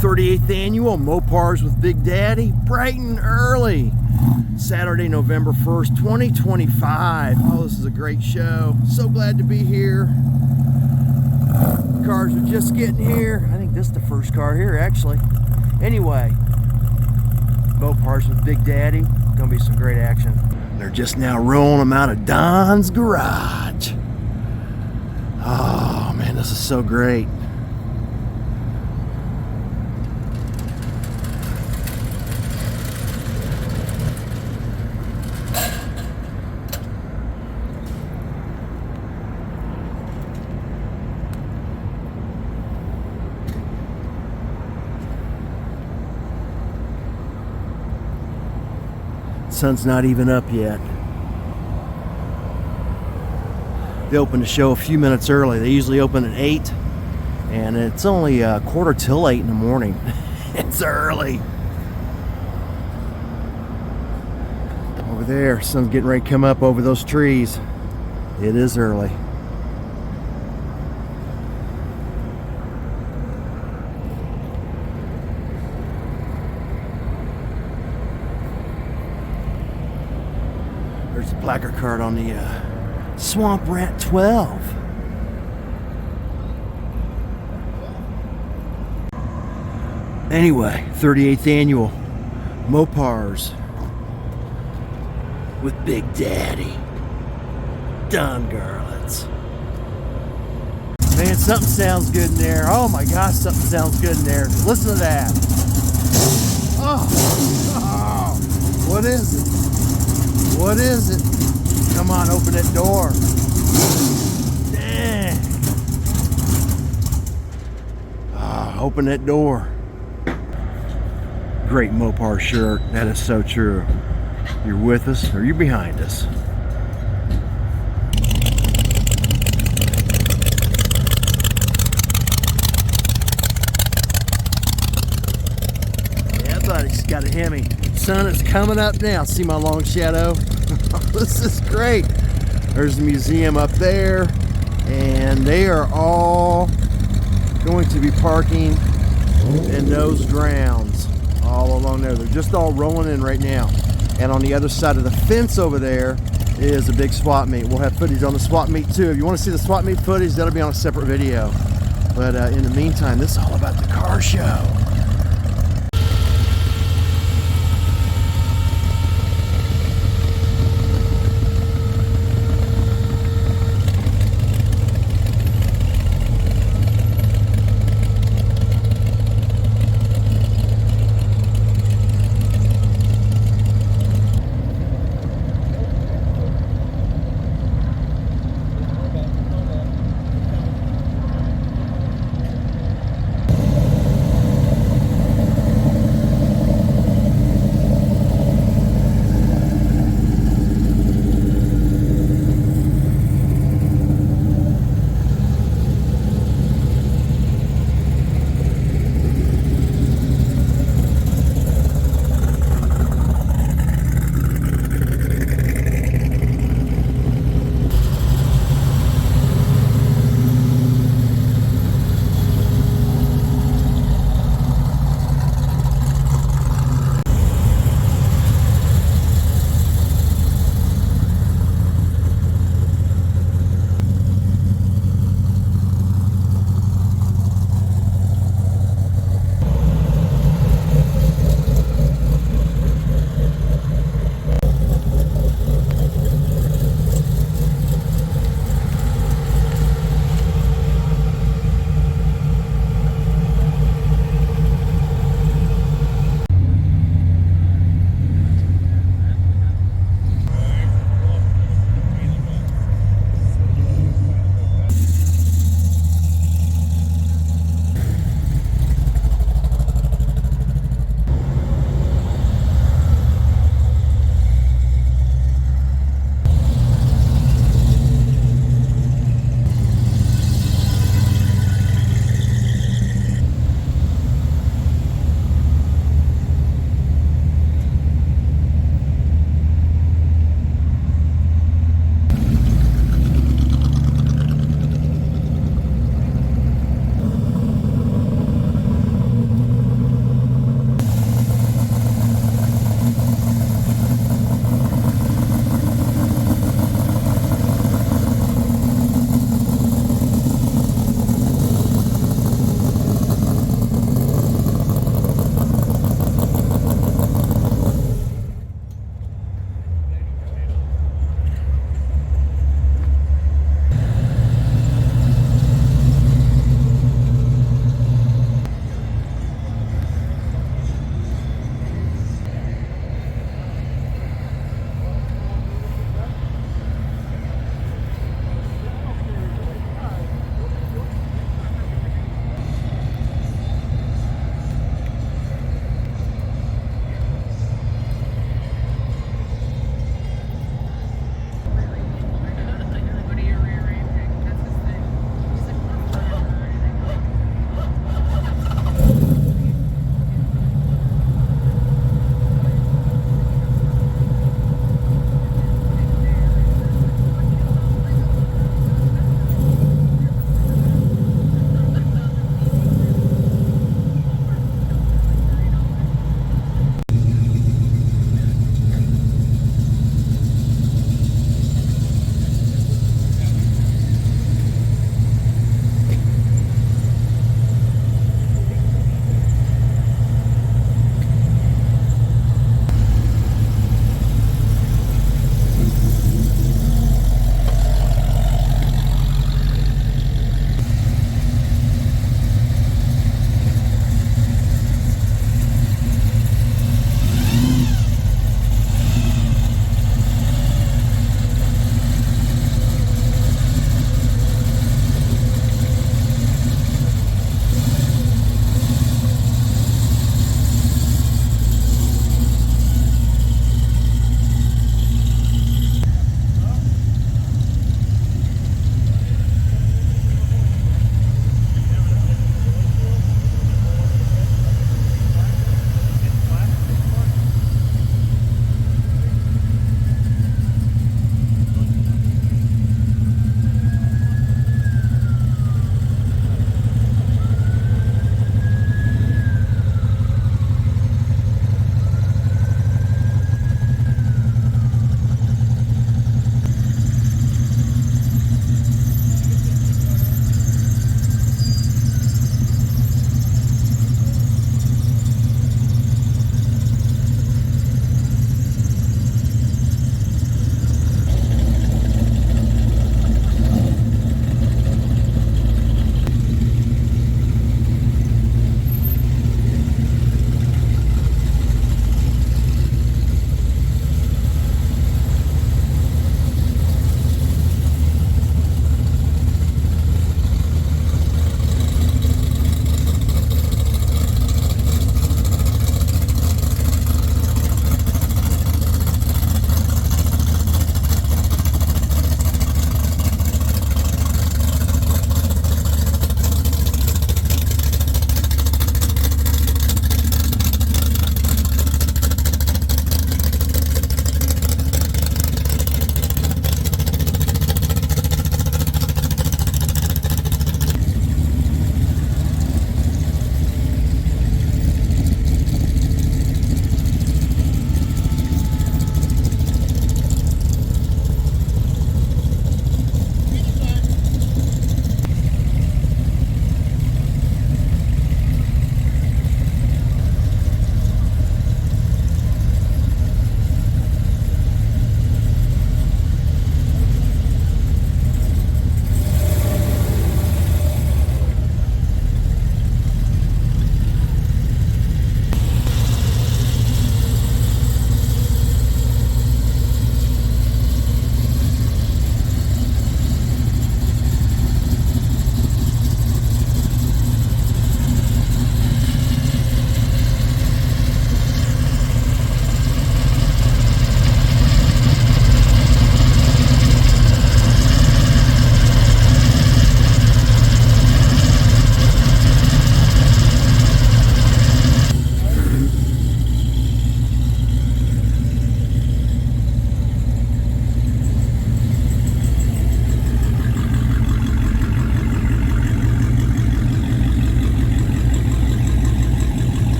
38th annual Mopars with Big Daddy, bright and early. Saturday, November 1st, 2025. Oh, this is a great show. So glad to be here. Cars are just getting here. I think this is the first car here, actually. Anyway, Mopars with Big Daddy. Gonna be some great action. They're just now rolling them out of Don's garage. Oh man, this is so great. Sun's not even up yet. They opened the show a few minutes early. They usually open at 8, and it's only a quarter till 8 in the morning. It's early. Over there, sun's getting ready to come up over those trees. It is early. There's a placard card on the Swamp Rat 12. Anyway, 38th annual Mopars with Big Daddy, Don Garlits. Man, something sounds good in there. Oh my gosh, something sounds good in there. Listen to that. Oh, what is it? What is it? Come on, open that door. Dang. Ah, open that door. Great Mopar shirt. That is so true. You're with us or you're behind us. Yeah, buddy's got a Hemi. Sun is coming up now. See my long shadow? This is great. There's the museum up there, and they are all going to be parking in those grounds all along there. They're just all rolling in right now. And on the other side of the fence over there is a big swap meet. We'll have footage on the swap meet too. If you want to see the swap meet footage, that'll be on a separate video. But in the meantime, this is all about the car show.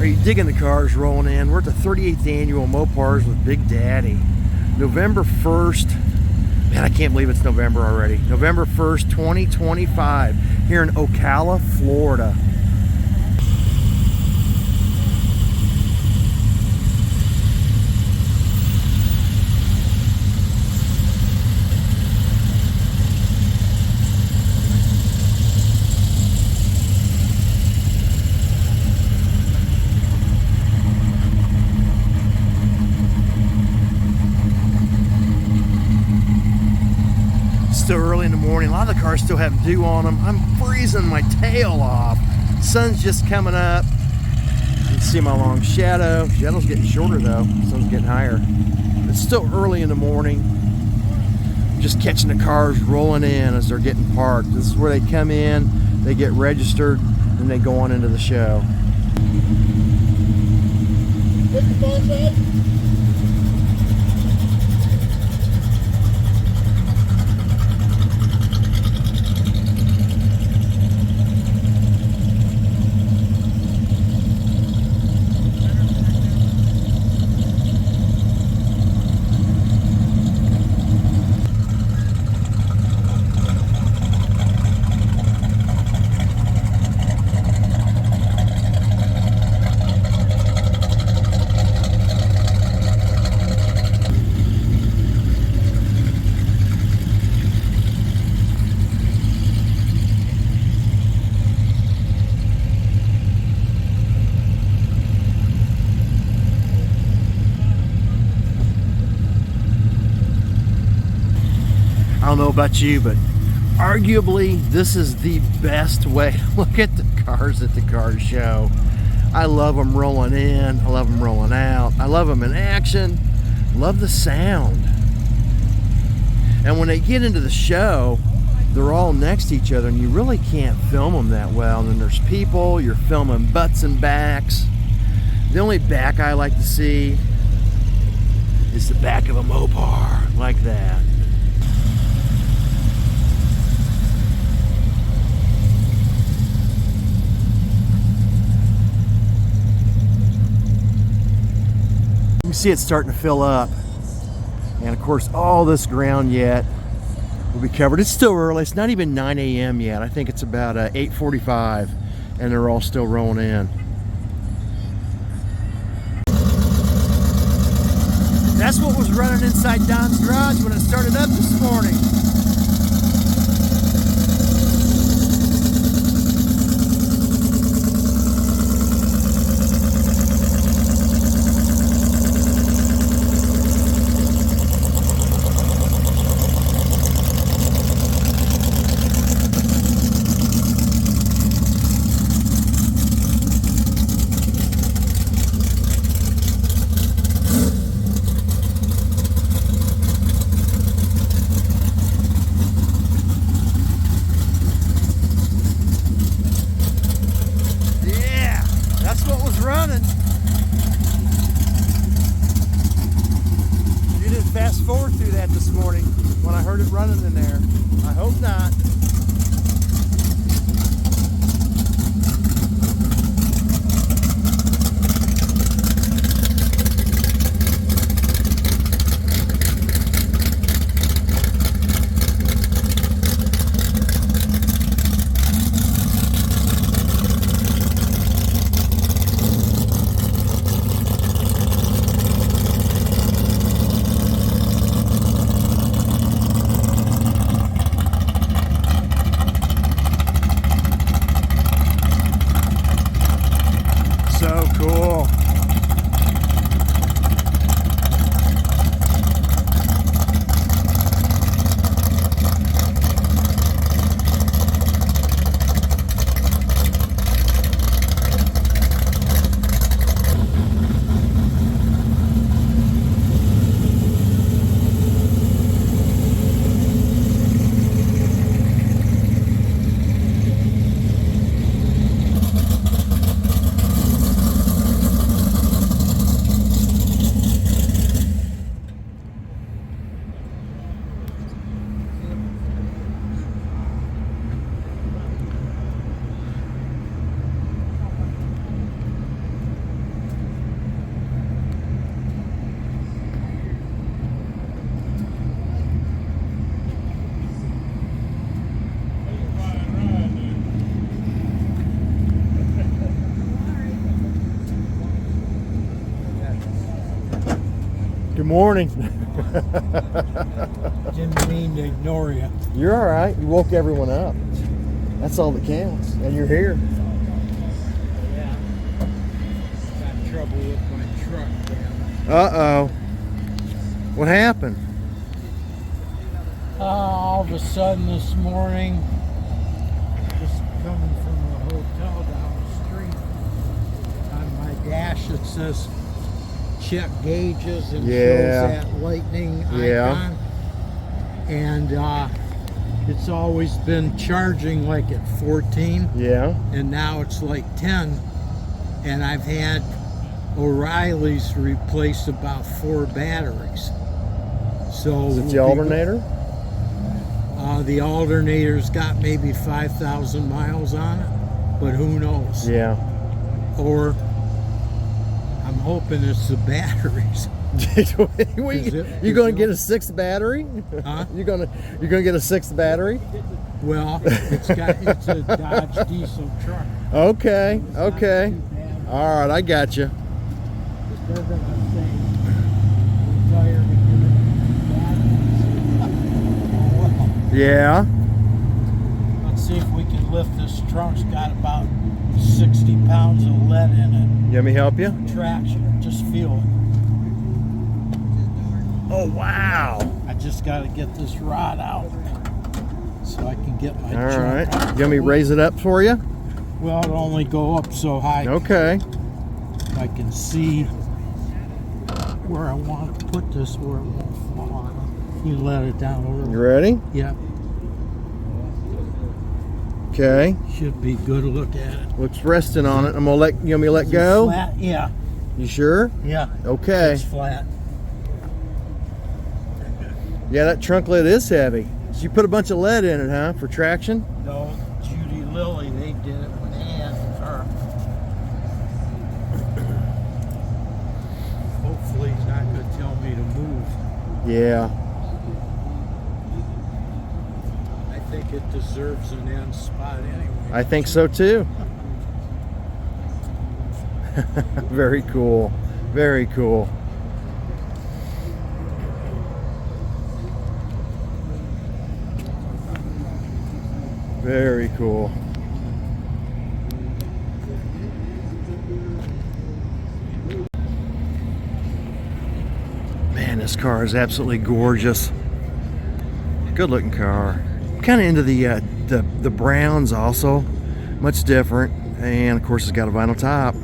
Are you digging the cars rolling in? We're at the 38th annual Mopars with Big Daddy. November 1st. Man, I can't believe it's November already. November 1st, 2025, here in Ocala, Florida. Still early in the morning. A lot of the cars still have dew on them. I'm freezing my tail off. Sun's just coming up. You can see my long shadow. Shadow's getting shorter though. Sun's getting higher. It's still early in the morning. Just catching the cars rolling in as they're getting parked. This is where they come in, they get registered, and they go on into the show. What's the phone say? I don't know about you, but arguably this is the best way to look at the cars at the car show. I love them rolling in, I love them rolling out, I love them in action, love the sound. And when they get into the show, they're all next to each other and you really can't film them that well. And then there's people, you're filming butts and backs. The only back I like to see is the back of a Mopar, like that. You can see it's starting to fill up, and of course all this ground yet will be covered. It's still early. It's not even 9 a.m. yet. I think it's about 8:45 and they're all still rolling in. That's what was running inside Don's garage when it started up this morning. Running. You didn't fast forward through that this morning when I heard it running in there. I hope not. Good morning. Didn't mean to ignore you. You're all right. You woke everyone up. That's all that counts. And you're here. Yeah. Got trouble with my truck, man. Uh-oh. What happened? All of a sudden this morning, just coming from the hotel down the street, on my dash it says check gauges and shows that lightning icon. And it's always been charging like at 14. Yeah. And now it's like 10. And I've had O'Reilly's replace about 4 batteries. So Is it the alternator? The alternator's got maybe 5,000 miles on it, but who knows? Yeah. Or I'm hoping it's the batteries. You going to get a 6th battery? Huh? You going to get a 6th battery? Well, it's a Dodge diesel truck. Okay. Okay. All right, I got you. They're gonna say we're tired of giving batteries. Yeah. Let's see if we can lift this trunk. It's got about 60 pounds of lead in it. You want me to help you? Traction, just feel it. Oh, wow. I just got to get this rod out so I can get my All jump right. out. You want me to raise it up for you? Well, it'll only go up so high. Okay. I can see where I want to put this where it won't fall on. You let it down a little. You ready? Yep. Okay. Should be good. Look at it. Looks resting on it. You want me to let Is it go? Flat? Yeah. You sure? Yeah. Okay. It's flat. Yeah, that trunk lid is heavy. So you put a bunch of lead in it, huh? For traction? No, Judy Lilly, they did it when they had her. Hopefully he's not going to tell me to move. Yeah. I think it deserves an end spot anyway. I think so too. Very cool. Very cool. Very cool. Man, this car is absolutely gorgeous. Good looking car. Kind of into the browns also. Much different. And of course it's got a vinyl top.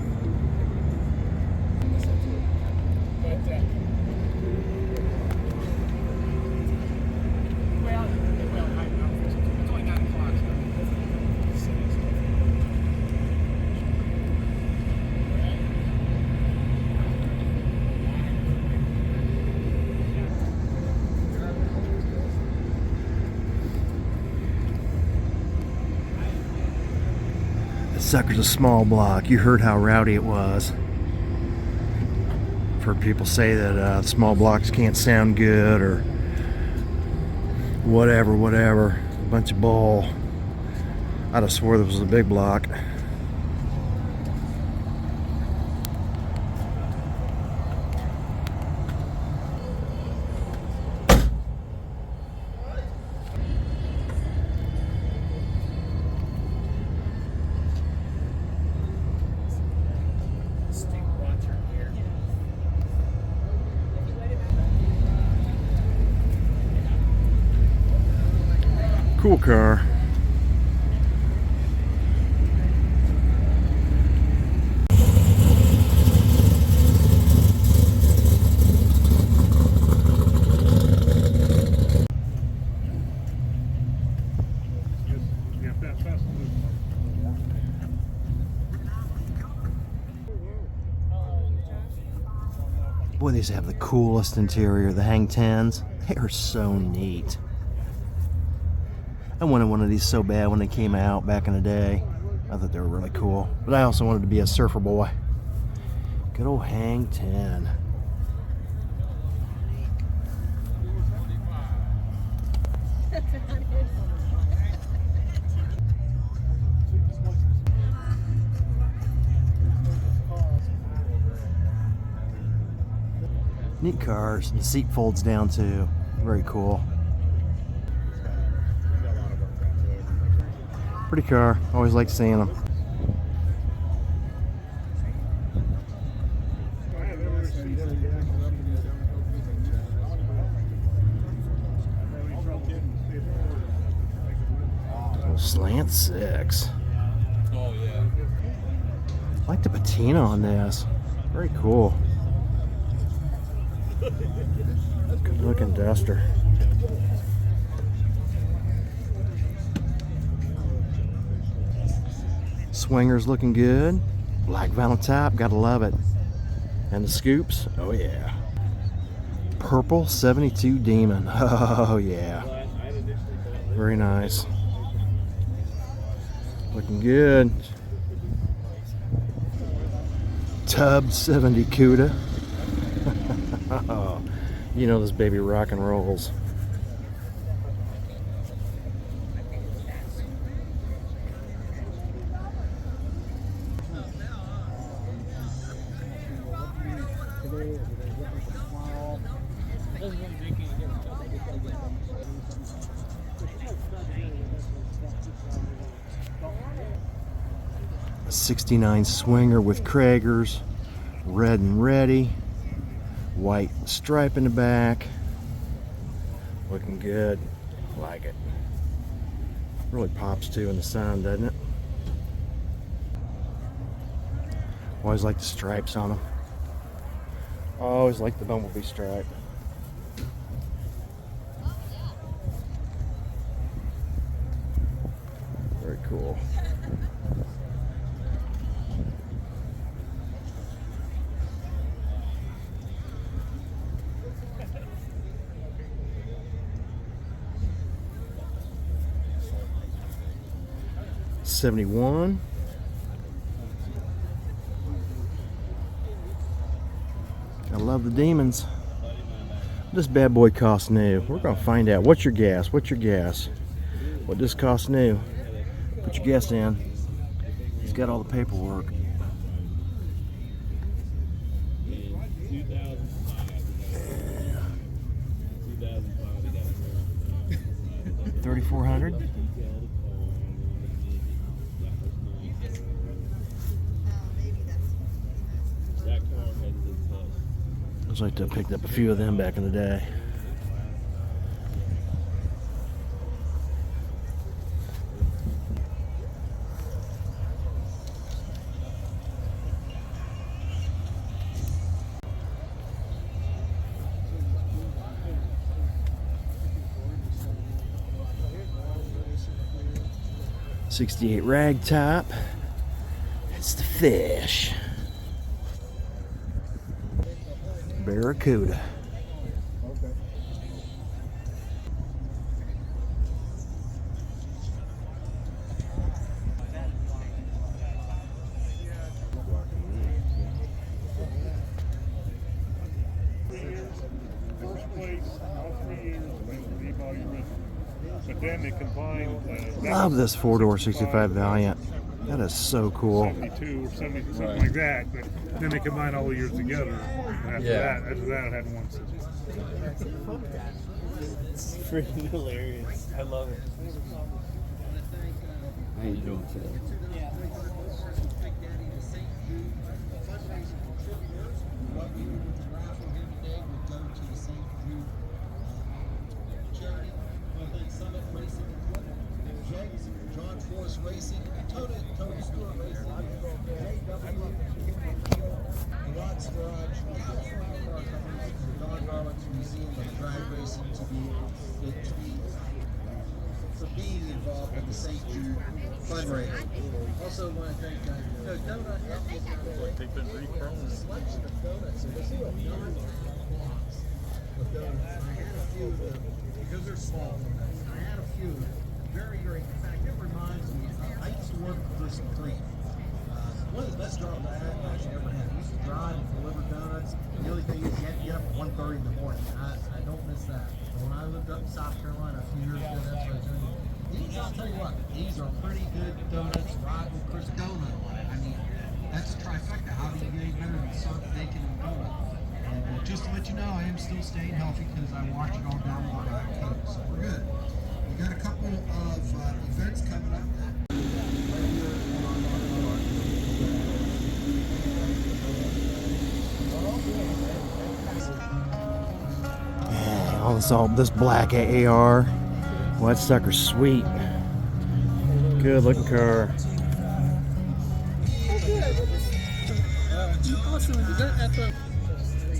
Sucker's a small block. You heard how rowdy it was. I've heard people say that small blocks can't sound good or whatever. A bunch of bull. I'd have swore this was a big block. Cool car. Boy, these have the coolest interior. The Hang 10s, they are so neat. I wanted one of these so bad when they came out back in the day. I thought they were really cool. But I also wanted to be a surfer boy. Good old Hang 10. Neat cars. The seat folds down too. Very cool. Pretty car. Always like seeing them. Slant 6. Oh yeah. I like the patina on this. Very cool. Good looking duster. Swinger's looking good. Black vinyl top, gotta love it. And the scoops, oh yeah. Purple 72 Demon, oh yeah. Very nice. Looking good. Tub 70 Cuda. You know this baby rock and rolls. A 69 Swinger with Kragers, red and ready, white stripe in the back. Looking good. Like it. Really pops too in the sun, doesn't it? Always like the stripes on them. Always like the bumblebee stripe. Very cool. $71. I love the Demons. This bad boy costs new. We're gonna find out. What's your gas? What's your gas? What this costs new? Put your guess in. He's got all the paperwork. $3,400. Looks like they picked up a few of them back in the day. '68 rag top. It's the fish. Barracuda. First place, all 3 years, but then they combined. Love this 4-door 65 Valiant. That is so cool. 72 or 70, something like that. But then they combined all the years together. And after that, it had one season. It's freaking hilarious. I love it. How you doing today? Racing, Tony Stewart Racing, the Watts Garage, the Don Garlits Museum of Drag Racing for being involved in the St. Jude fundraiser. Also want to thank Donut They've been selection of donuts. So this is a donut box of donuts. I had a few of them because they're small donuts. I had a few of them. Very great. In fact, it reminds me, I used to work for Krispy Kreme. One of the best jobs I actually ever had. I used to drive and deliver donuts. The only thing is you had to get up at 1:30 in the morning. I don't miss that. But when I lived up in South Carolina a few years ago, that's what I was doing. These, I'll tell you what, these are pretty good donuts, right with Crisp donut on it. I mean, that's a trifecta. How do you get any better than soft bacon and donut? Just to let you know, I am still staying healthy because I watch it all down while I cook, so we're good. We got a couple of events coming up. All this black AR. Well, that sucker's sweet. Good looking car.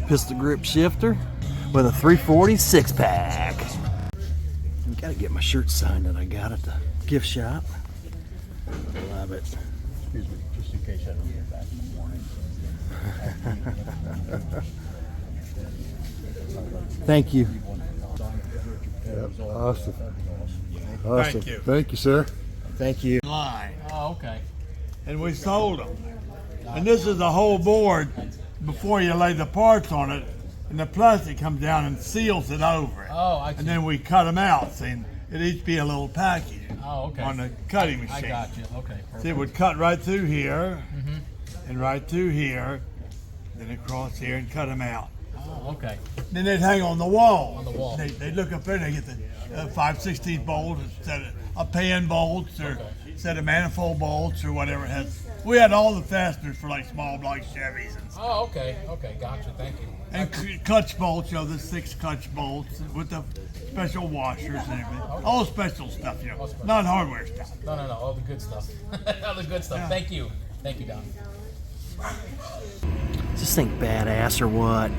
Pistol grip shifter with a 340 six pack. Gotta get my shirt signed that I got at the gift shop. Love it. Excuse me, just in case I don't get back in the morning. Thank you. Awesome. Thank you. Thank you, sir. Thank you. Line, Oh, okay. and we sold them. And this is the whole board before you lay the parts on it, and the plastic comes down and seals it over it. Oh, I see. And then we cut them out, see, it each be a little package Oh, okay. on the cutting I machine. got you. Okay. See, it would cut right through here, and right through here, then across here and cut them out. Oh, okay. Then they'd hang on the wall. On the wall. They'd look up there and they get the 5/16 bolt instead of pan bolts or instead of manifold bolts or whatever it has. We had all the fasteners for like small block Chevys and stuff. Oh, okay. Okay. Gotcha. Thank you. And clutch bolts, the 6 clutch bolts with the special washers and everything. All special stuff, not hardware stuff. No, all the good stuff. All the good stuff. Yeah. Thank you, Don. Does this thing badass or what?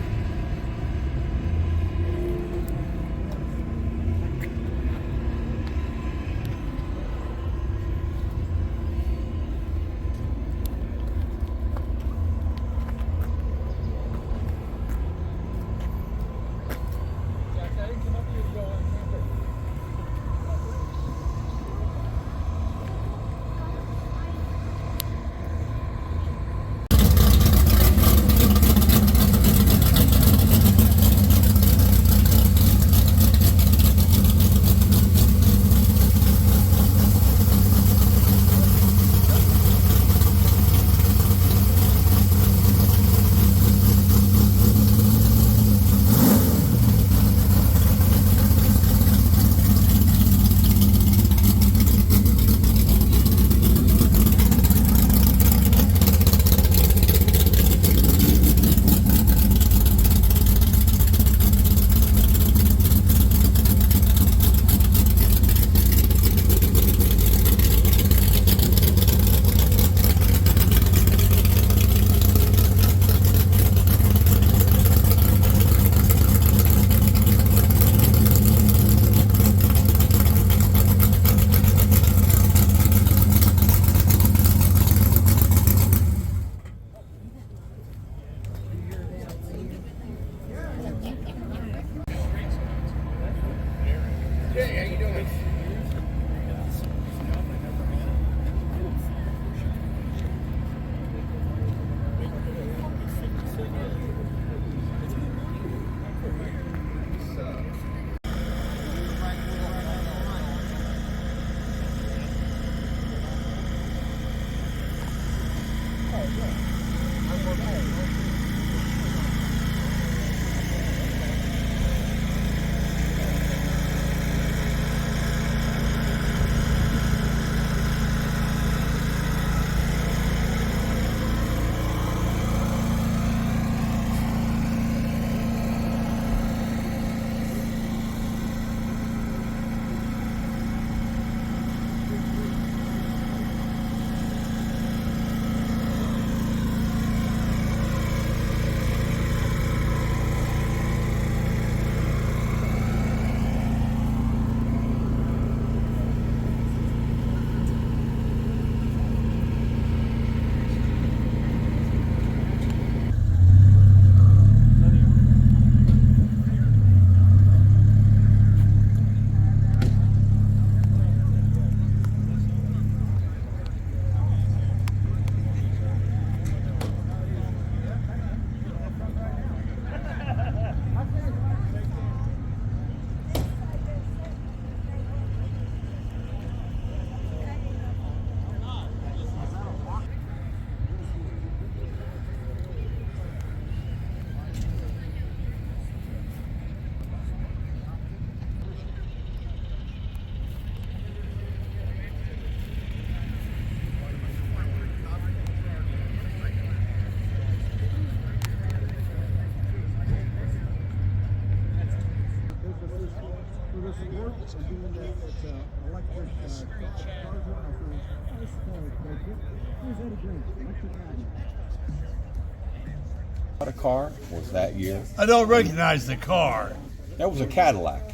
A car was that year. I don't recognize the car. That was a Cadillac.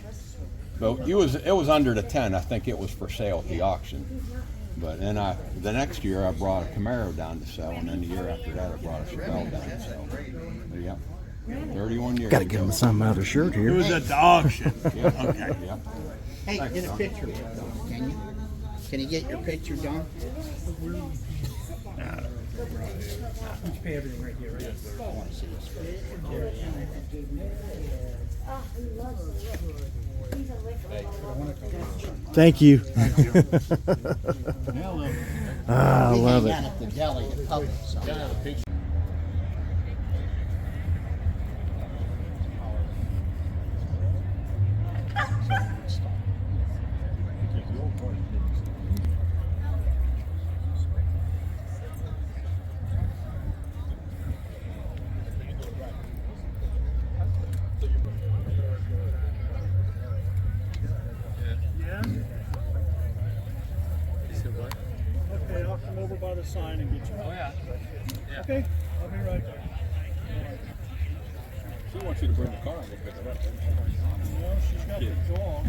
But it was under the 10. I think it was for sale at the auction. But then the next year I brought a Camaro down to sell, and then the year after that I brought a Chevelle down to sell. But yeah, 31 years. Got to give him some other shirt It here. was at the auction. Yeah. Okay. Yeah. Hey, Thanks, get a Don. picture, can you? Can you get your picture, Don? Thank you. Ah, I We love hang it. out at the deli at Publix. So. Okay, I'll come over by the sign and get you. Oh, yeah. Okay, I'll be right there. She wants you to bring the car and go pick her up. No, she's got the dog.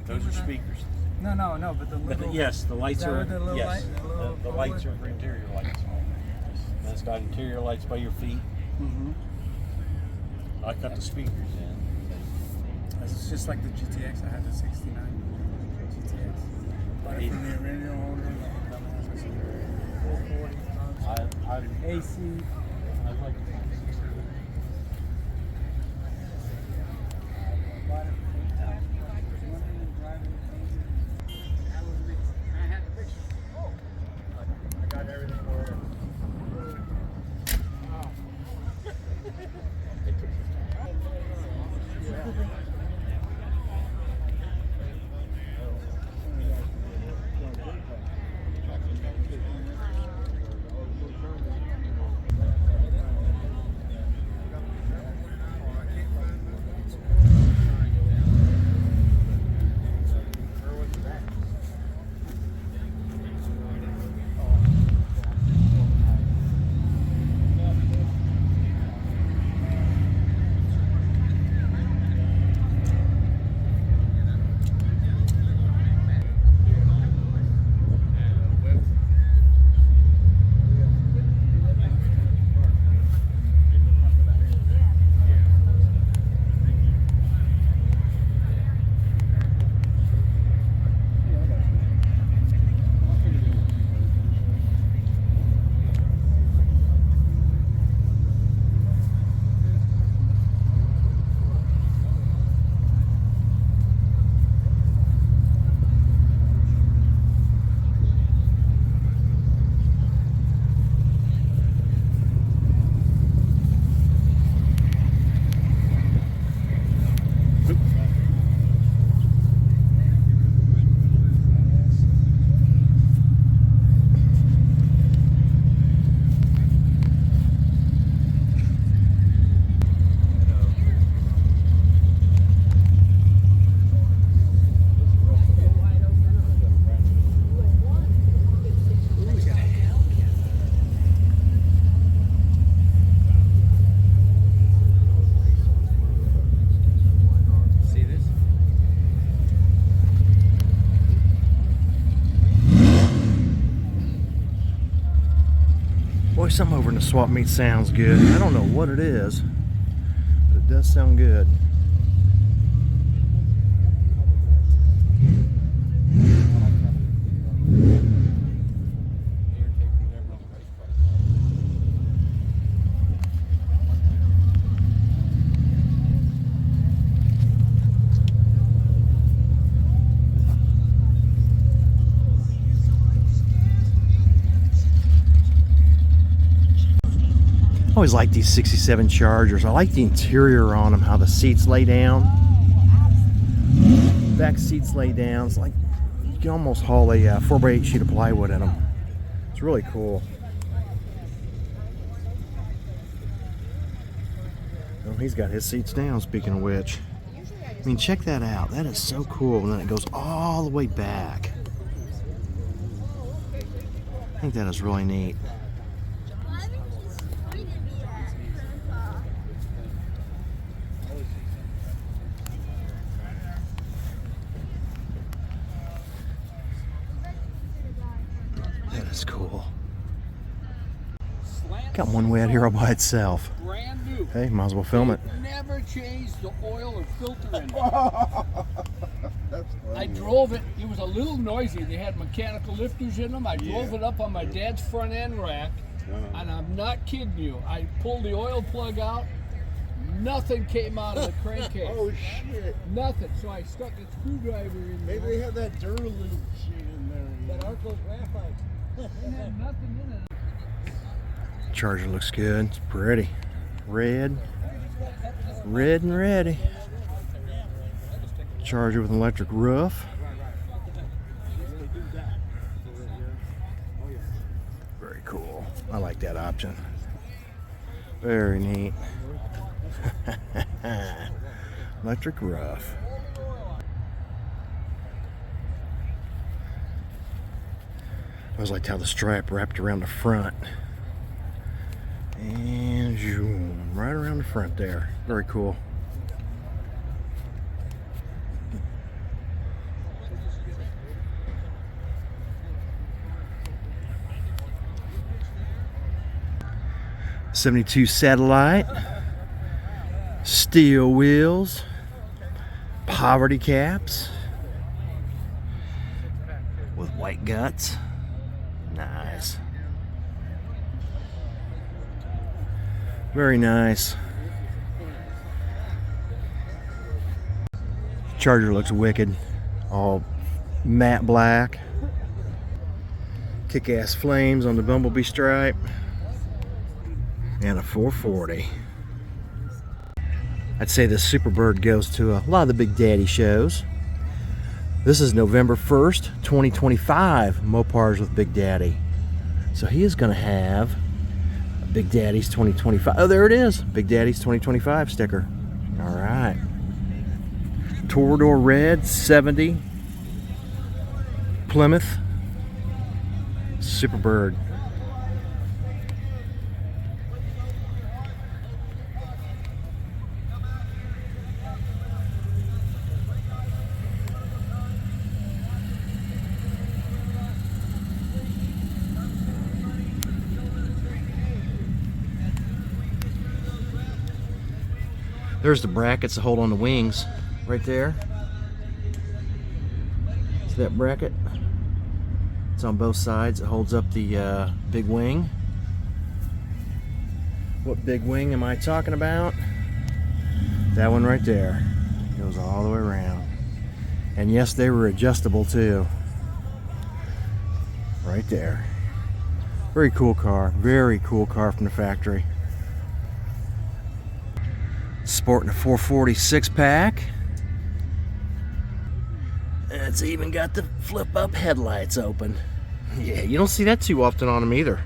Those are speakers. No, but the little. Yes, the lights that are. with the little Yes, light- the little the lights color? are for interior lights. And it's got interior lights by your feet. Mm-hmm. I cut the speakers in. It's just like the GTX. I had the 69 GTX. Bought it from the original owner. AC. I like Boy, something over in the swap meet sounds good. I don't know what it is, but it does sound good. always like these 67 Chargers. I like the interior on them, how the seats lay down. Back seats lay down. It's like you can almost haul a 4x8 sheet of plywood in them. It's really cool. Oh, he's got his seats down, speaking of which. I mean, check that out. That is so cool. And then it goes all the way back. I think that is really neat. That is cool. Got one way out here all by itself. Brand new. Hey, might as well film it. Never changed the oil or filter in it. I drove it. It was a little noisy. They had mechanical lifters in them. I drove it up on my dad's front end rack, and I'm not kidding you. I pulled the oil plug out. Nothing came out of the crankcase. Oh shit! Nothing. So I stuck a screwdriver in there. Maybe they have that Duralube shit in there. That Arco's graphite. It had nothing in it. Charger looks good. It's pretty. Red and ready. Charger with an electric roof. Very cool. I like that option. Very neat. Electric roof. I always liked how the stripe wrapped around the front. And zoom, right around the front there. Very cool. '72 Satellite, steel wheels, poverty caps with white guts. Nice. Very nice. Charger looks wicked. All matte black. Kick-ass flames on the bumblebee stripe. And a 440. I'd say this Superbird goes to a lot of the Big Daddy shows. This is November 1st, 2025, Mopars with Big Daddy. So he is going to have Big Daddy's 2025. Oh, there it is. Big Daddy's 2025 sticker. All right. Torador Red 70 Plymouth Superbird. There's the brackets to hold on the wings right there. See that bracket? It's on both sides. It holds up the big wing. What big wing am I talking about? That one right there. Goes all the way around. And yes, they were adjustable too. Right there. Very cool car. Very cool car from the factory. Sporting a 440 6-pack. And it's even got the flip-up headlights open. Yeah, you don't see that too often on them either.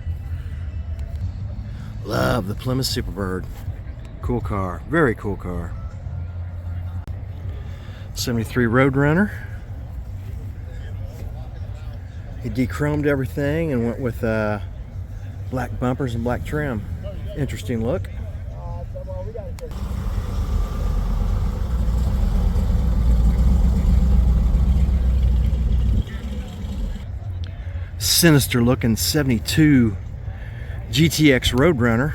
Love the Plymouth Superbird. Cool car. Very cool car. 73 Roadrunner. He de-chromed everything and went with black bumpers and black trim. Interesting look. Sinister looking 72 GTX Roadrunner,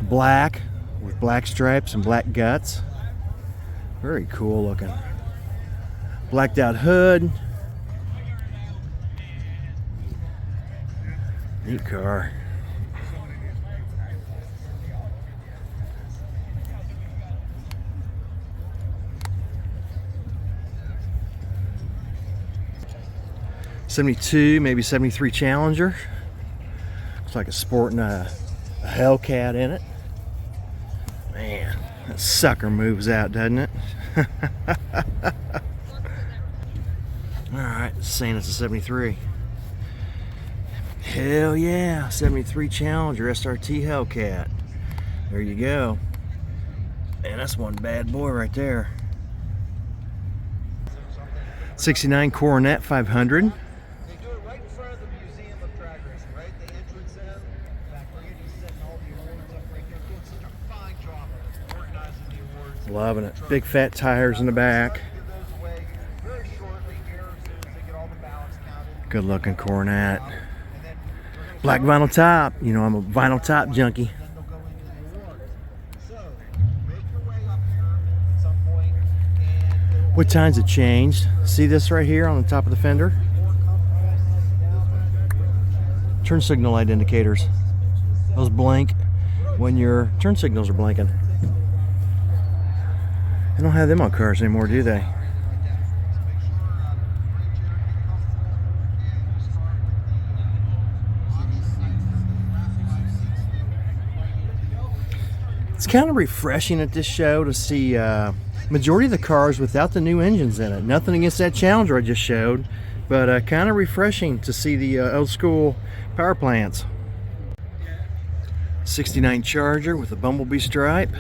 black with black stripes and black guts. Very cool looking. Blacked out hood. Neat car. '72, maybe '73 Challenger. Looks like it's sporting a a Hellcat in it. Man, that sucker moves out, doesn't it? Alright, saying it's a 73. Hell yeah, 73 Challenger SRT Hellcat. There you go. Man, that's one bad boy right there. 69 Coronet 500. They do it right in front of the Museum of Drag Racing, right? The entrance in. In fact, Randy's setting all the awards up right there, doing such a fine job of organizing the awards. Loving it. Big fat tires in the back. Give those away very shortly here as soon as they get all the ballots counted. Good looking Coronet. And then we're gonna Black vinyl top. You know, I'm a vinyl top junkie. and then they'll go into the awards. So, make your way up here at some point, and it'll What times it changed? See this right here on the top of the fender? Turn signal light indicators. Those blink when your turn signals are blinking. They don't have them on cars anymore, do they? It's kind of refreshing at this show to see majority of the cars without the new engines in it. Nothing against that Challenger I just showed, but kind of refreshing to see the old school power plants. 69 Charger with a bumblebee stripe.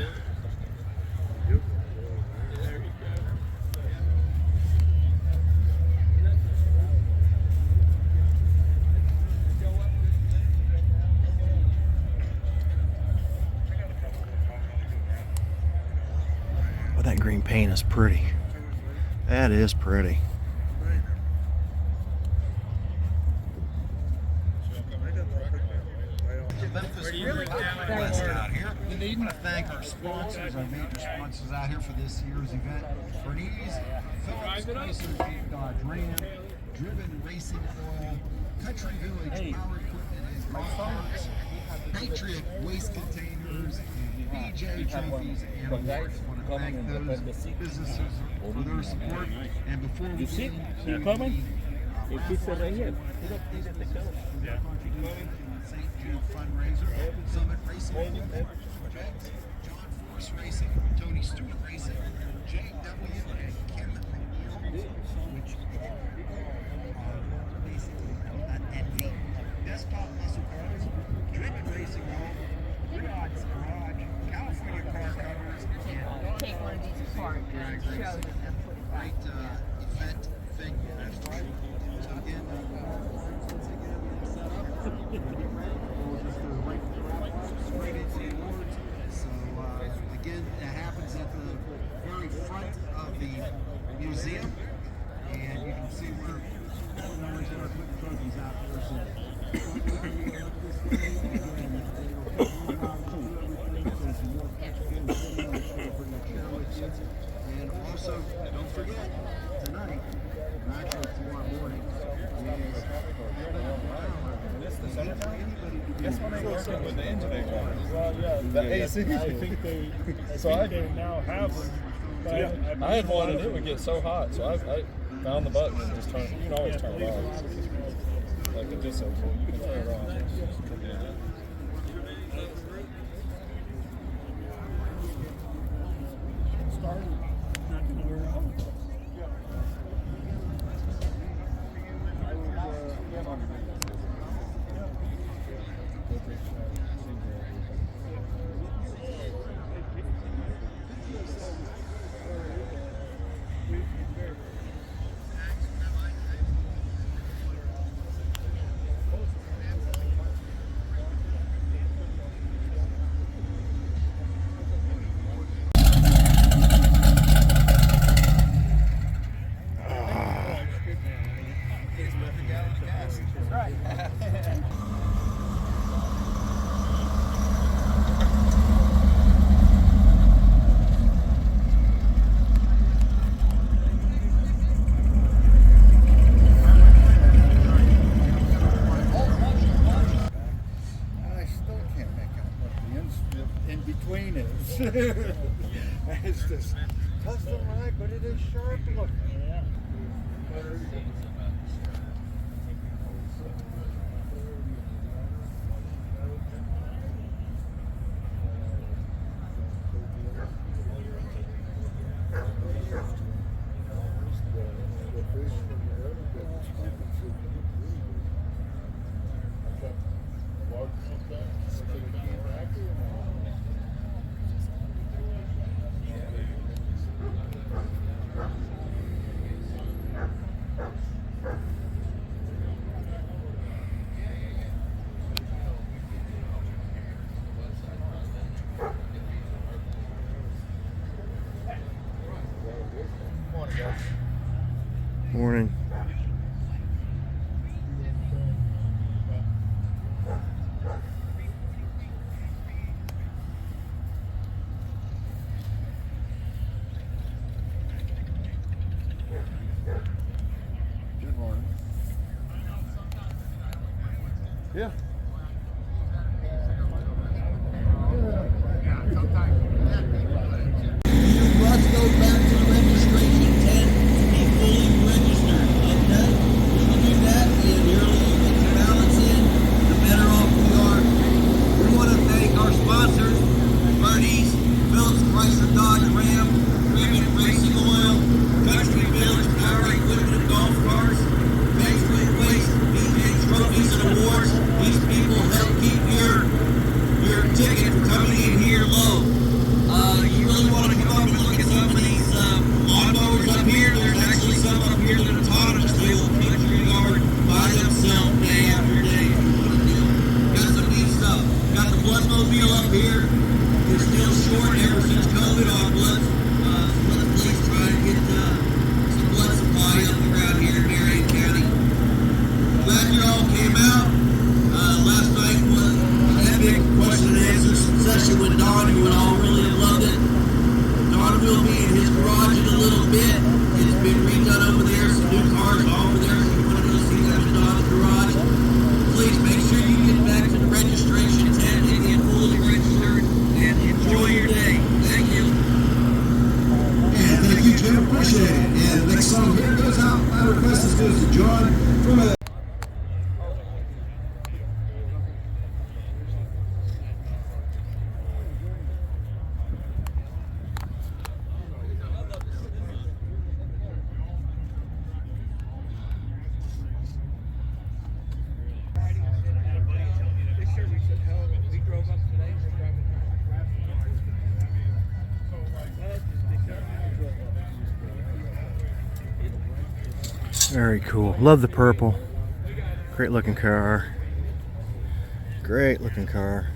Well, that green paint is pretty. That is pretty. out here. I want to thank our sponsors, our major sponsors out here for this year's event. Bernice, Phillips, Chrysler, Jeep, Dodge, Ram, Driven Racing Oil, Country Village Power Equipment and Mopars, Patriot Waste Containers, and BJ Trophies and Awards. I want to thank those businesses for their support. And before we get into the St. Jude fundraiser, Summit Racing, John Force Racing, Tony Stewart Racing, JW, and Kim McNeil, which are basically NV. Desktop Muscle Cars, Driven Racing Home, Griot's Garage, California Car Covers, and Take one of these apart and show them and put it back. great event venue, that's for sure. So again, once again, we're set up. We'll just go right into the awards. So again, it happens at the very front of the museum, and you can see where the owners are putting trophies out there. So and also, don't forget, tonight, and actually tomorrow morning, That's when they work with the engine they want. Well, yeah, the AC. I think they now have them. Yeah, I had one and it would get so hot, so I found the button and just turned. You can always turn it off. Like it just says, you can turn it off. It's just custom right, but it is sharp looking. Yeah. snowmobile up here. We're still short ever since COVID on blood. Let's please try to get some blood supply up around here in Marion County. Glad you all came out. Last night was an epic question and answer session with Don. You would all really have loved it. Don will be in his garage in a little bit. It's been redone over there. Some new cars all over there. If you want to go see them in Don's garage, please make sure you get back to the registration tent and get fully registered and enjoy your day. Thank you. And thank you, Jim. Appreciate it. And the next song here goes out. My request goes to John from a Very cool. Love the purple. Great looking car. Great looking car.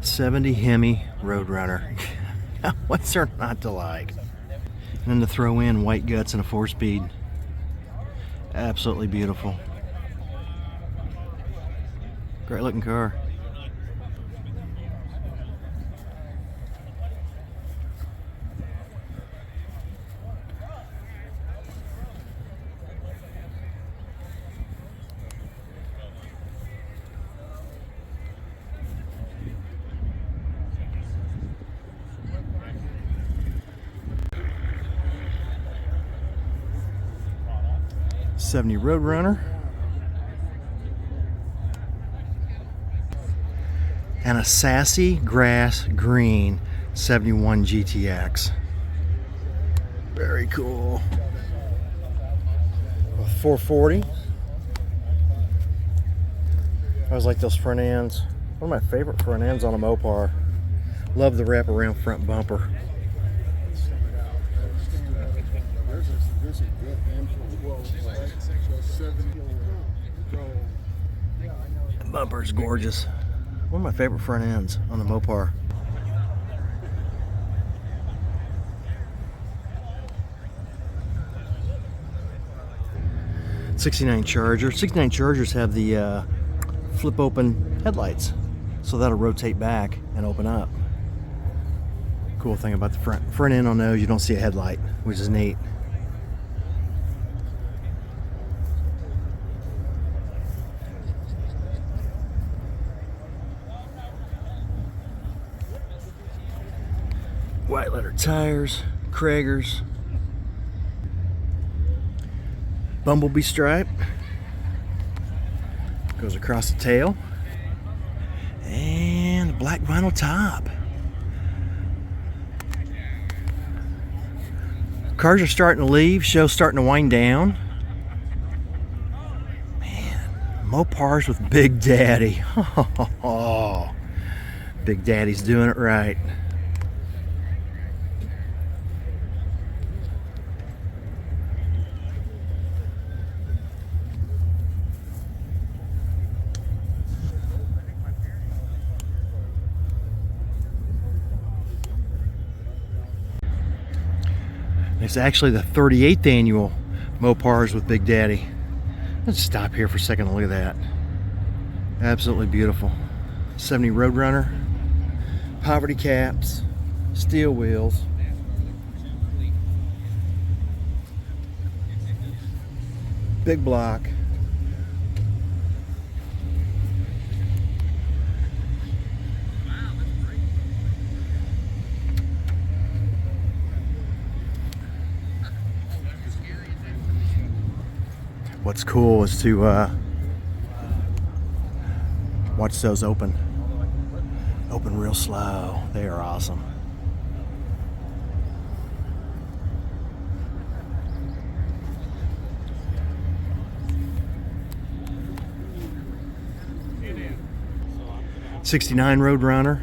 '70 Hemi Roadrunner. What's there not to like? And then to throw in white guts and a 4-speed. Absolutely beautiful. Great looking car. '70 Roadrunner. And a sassy grass green 71 GTX. Very cool. With 440. I always like those front ends. One of my favorite front ends on a Mopar. Love the wraparound front bumper. The bumper is gorgeous. One of my favorite front ends on the Mopar. '69 Charger. '69 Chargers have the flip open headlights, so that'll rotate back and open up. Cool thing about the front end on those, you don't see a headlight, which is neat. White letter tires, Kragers, bumblebee stripe goes across the tail, and a black vinyl top. Cars are starting to leave, show's starting to wind down. Man, Mopars with Big Daddy. Oh, Big Daddy's doing it right. It's actually the 38th annual Mopars with Big Daddy. Let's stop here for a second and look at that. Absolutely beautiful. '70 Roadrunner, poverty caps, steel wheels. Big block. What's cool is to watch those open real slow. They are awesome. '69 Roadrunner,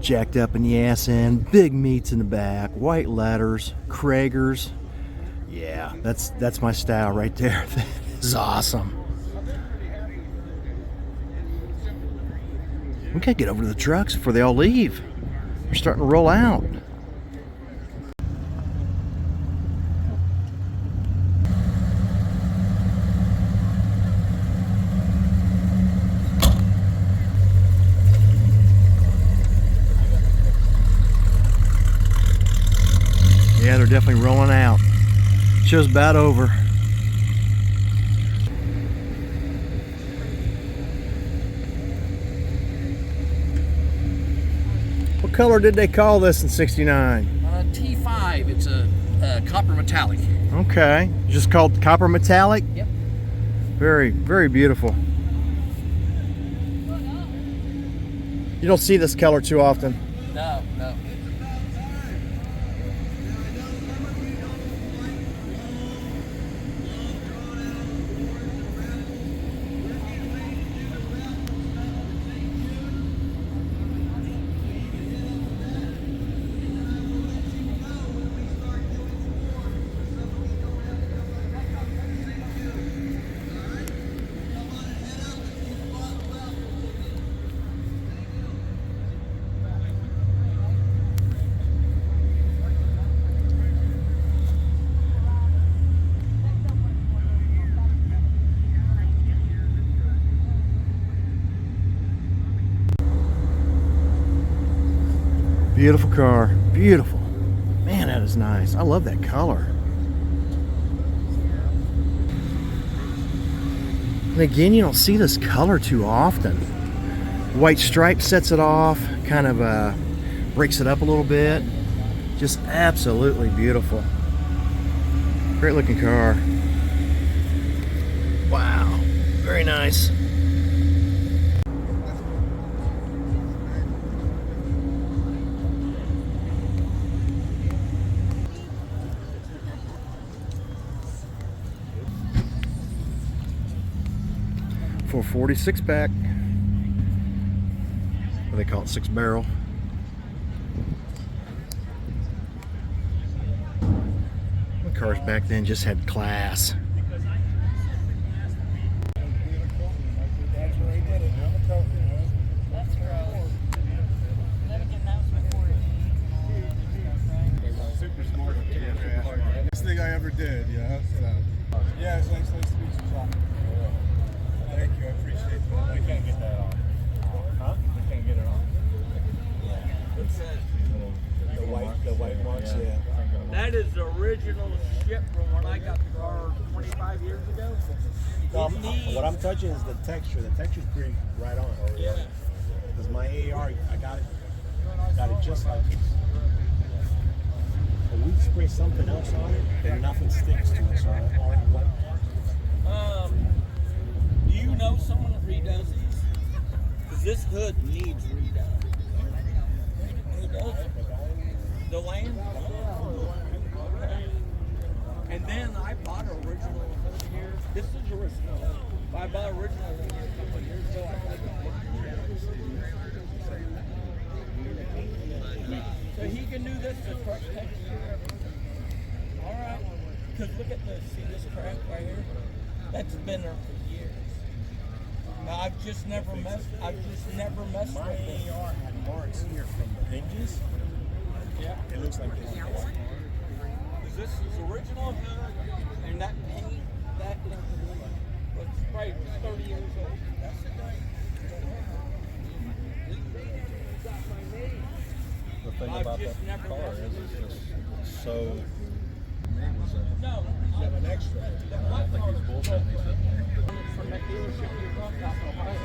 jacked up in the ass end, big meats in the back, white letters, Kragers. Yeah, that's my style right there. This is awesome. We gotta get over to the trucks before they all leave. They're starting to roll out. Yeah, they're definitely rolling out. Show's about over. What color did they call this in '69? T5. It's a copper metallic. Okay, just called copper metallic? Yep. Very, very beautiful. You don't see this color too often. No, no. Beautiful car, beautiful. Man, that is nice. I love that color. And again, you don't see this color too often. White stripe sets it off, kind of breaks it up a little bit. Just absolutely beautiful. Great looking car. Wow, very nice. For 46 pack. What do they call it? 6 barrel. The cars back then just had class. Super smart. Best thing I ever did, yeah. So, yeah, it's nice to meet you, John. Thank you, I appreciate that. We can't get that on. Huh? We can't get it on. The white marks, yeah. That is the original ship from when I got the car 25 years ago. What I'm touching is the texture. The texture's pretty right on. Yeah. Because my AR, I got it just like this. But we spray something else on it, and nothing sticks to it. So Do you know someone that redoes these? Because this hood needs redone. Who does it? Delane? And then I bought original hood here. This is original. I bought original hood here a couple of years ago. So he can do this to crush texture. Alright. Because look at this. See this crack right here? That's been there for years. Now I've just never messed with it. my AR had marks here from the hinges. Yeah. It looks like this. Because this is original hood, and that paint, that was probably 30 years old. That's the thing. The thing about that car is it's just so. No. You have an extra. I think he's bullshitting. He said From that dealership you brought back Ohio.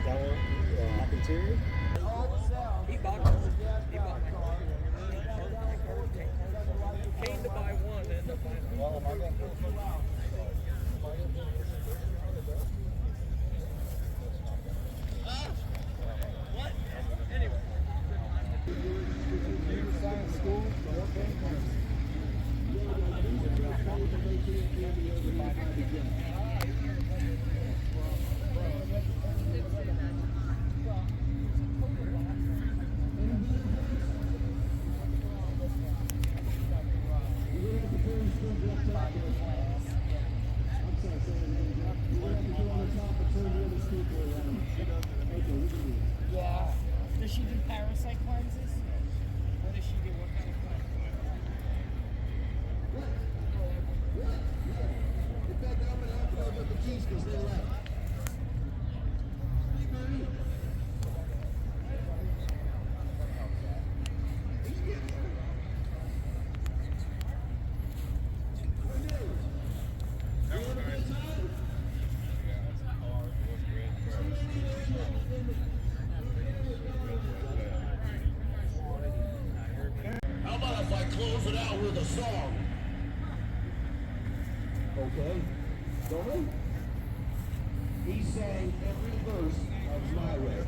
That one, back interior? He bought it. He bought it. Came to buy one, ended up buying What? Anyway. these because they left. How about if I close it out with a song? Okay. Don't he sang every verse of My Way.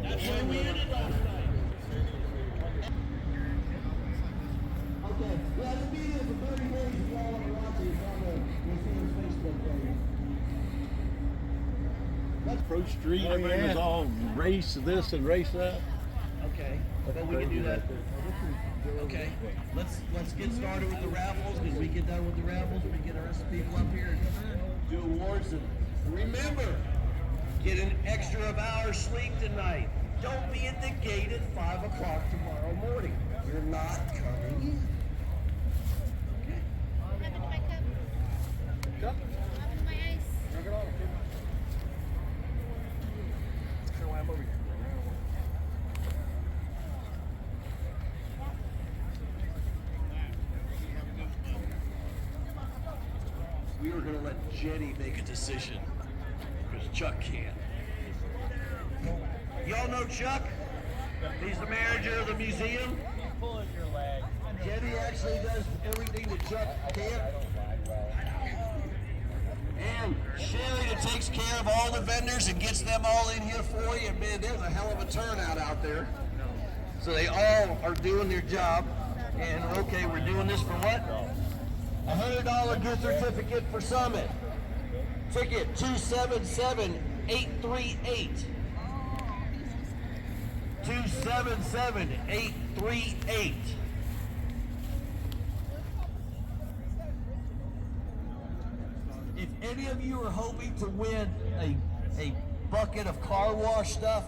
That's where we ended last night. Okay. Yeah, it'll be there for 30 days if y'all want to watch it. It's on the Museum's Facebook page. Approach Street, everybody was all race this and race that. Okay, then we can do that. Okay, let's get started with the raffles. Because we get done with the raffles, we get the rest of the people up here and do awards. And remember, get an extra of hours sleep tonight. Don't be at the gate at 5 o'clock tomorrow morning. You're not coming in. Okay. What happened to my cup? Cup? What happened to my ice? Drink it all. That's why I'm over here. We were going to let Jenny make a decision because Chuck can't. Y'all know Chuck? He's the manager of the museum. Pulling your leg. Jenny actually does everything that Chuck can. And Sherry that takes care of all the vendors and gets them all in here for you. Man, there's a hell of a turnout out there. So they all are doing their job. And okay, we're doing this for what? $100 gift certificate for Summit. Ticket 277838. 277838. If any of you are hoping to win a bucket of car wash stuff,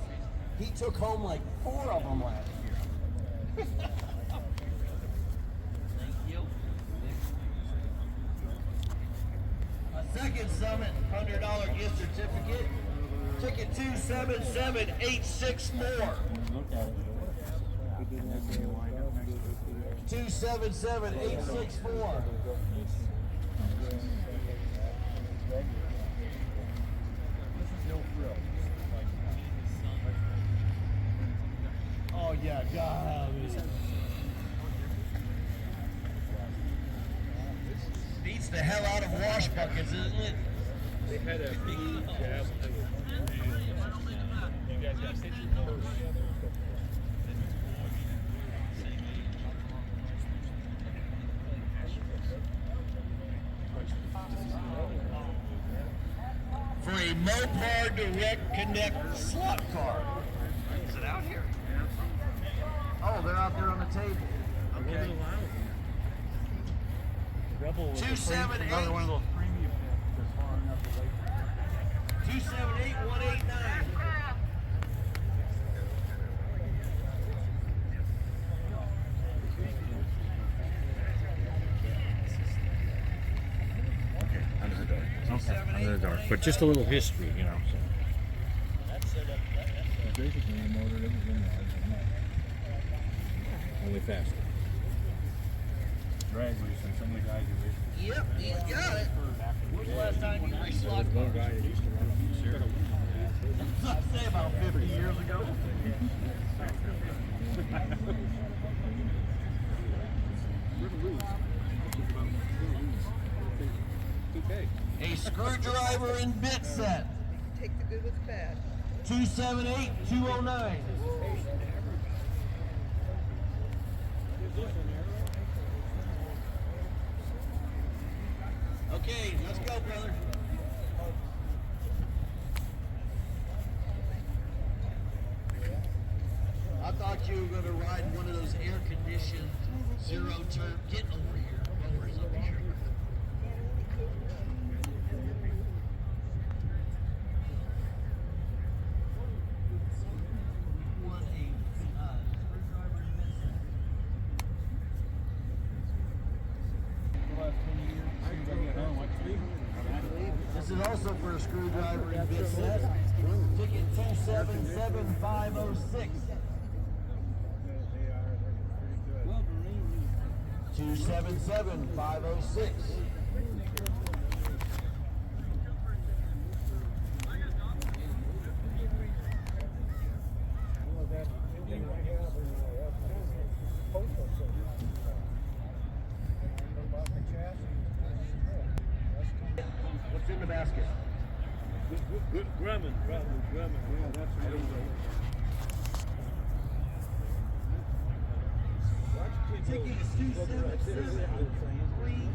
he took home like 4 of them last year. Thank you. A second Summit $100 gift certificate. Ticket 277864. 277864. Oh yeah, God. Beats the hell out of wash buckets, isn't it? They had a big jab. You guys got pictures together? For a Mopar Direct Connect slot car. Is it out here? Oh, they're out there on the table. Okay. Rebel was 278. another one of those premium that's far enough away. 278189. Under the door. Okay, under the door. But just a little history, you know. So. Basically, the motor everything only faster. Drag racing, some of the guys are racing. Yep, he's got it. When's the last time you raced slot One cars? guy that used to run them here. I'd say about 50 years ago. A screwdriver and bit set. Take the good with the bad. 278209. Okay, let's go, brother. I thought you were going to ride one of those air-conditioned zero-turn. Get over here. Mowers over here. for a screwdriver and bit set. Ticket 277506. 277506. What's in the basket? Grumman. Yeah, that's what it is. Ticket is 277393.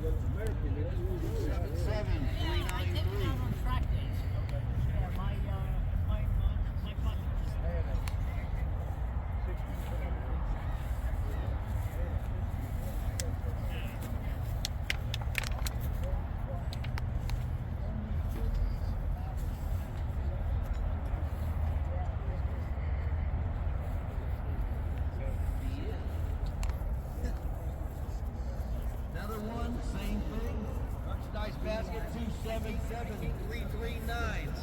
277393. Another one, same thing. Merchandise basket 277339.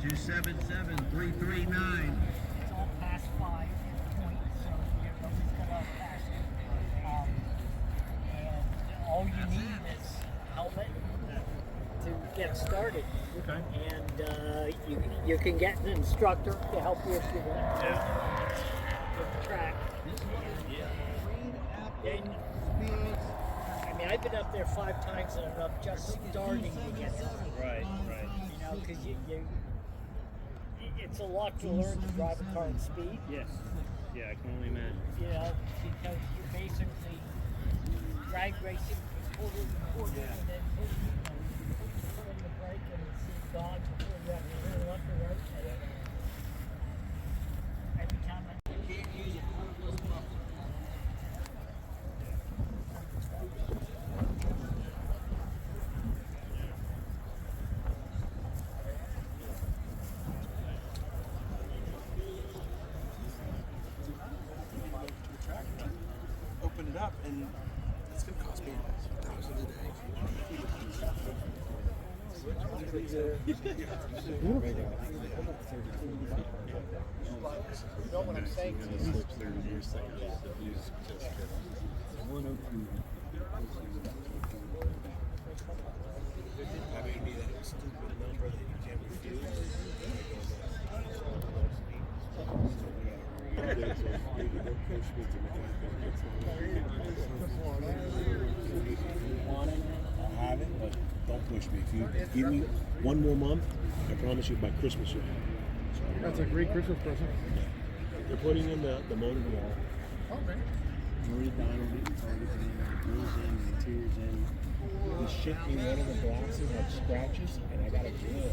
277339. It's all past 5 points, so you're always gonna pass it. And all you need is helmet to get started. Okay. And you can get an instructor to help you if you want to. The track. And, I mean, I've been up there 5 times and I'm just starting to get it. Right. You know, because it's a lot to learn to drive a car at speed. Yes. Yeah, I can only imagine. You know, because you're basically drag racing, quarter and then put in the brake and it's gone before you have to turn left or right. Every time I Can't use it. Open it up and it's going to cost me $1,000 a day. You know what I'm saying? I mean, be that stupid number that you can't refuse. I'll have it, but don't push me. If you give me one more month, I promise you by Christmas you'll have it. That's a great Christmas present. They're putting in the motor wall. Okay. Marie Donald getting targeted in, grills in, and tears in. He shipped me one of the glasses had scratches, and I got a drill.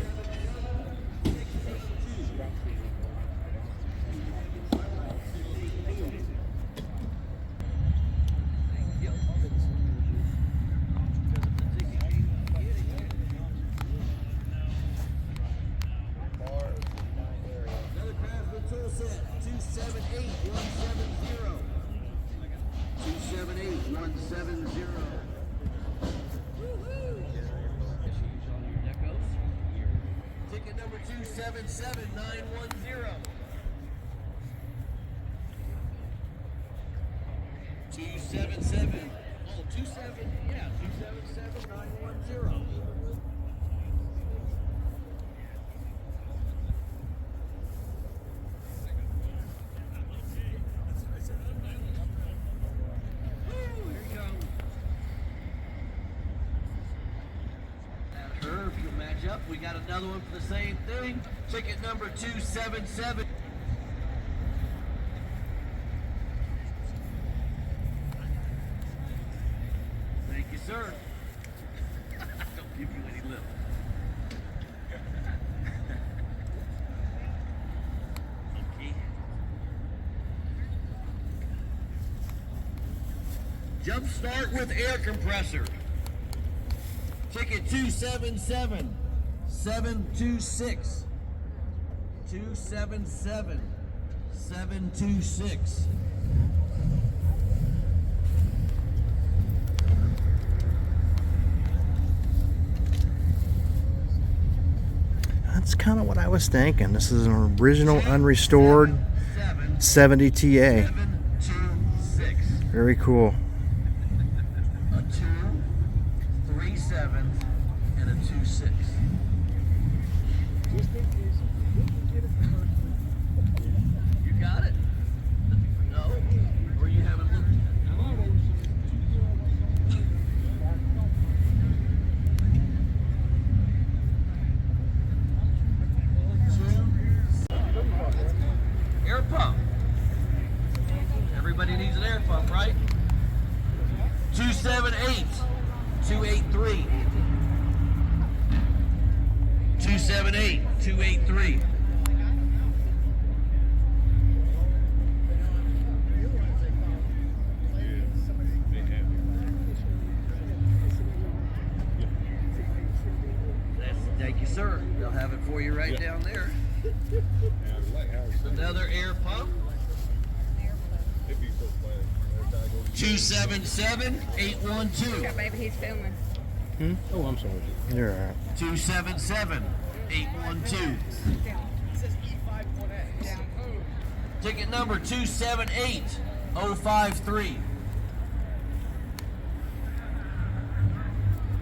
Another Craftsman tool set 278170. 278170. Ticket number 277910. 277. Oh, 277910. If you'll match up, we got another one for the same thing. Ticket number 277. Thank you, sir. Don't give you any lip. Okay. Jump start with air compressor. Ticket 277726. 277726. That's kind of what I was thinking. This is an original unrestored 70 TA. Very cool. A 2, 3 7, and a 2 6. You got it? No? Or you haven't looked? Air pump. Everybody needs an air pump, right? 278, 283. 278, 283. Thank you, sir. They'll have it for you right down there. Another air pump. 277 812. Yeah, baby, he's filming. Oh, I'm sorry. You're all right. 277 812. Ticket number 278 053.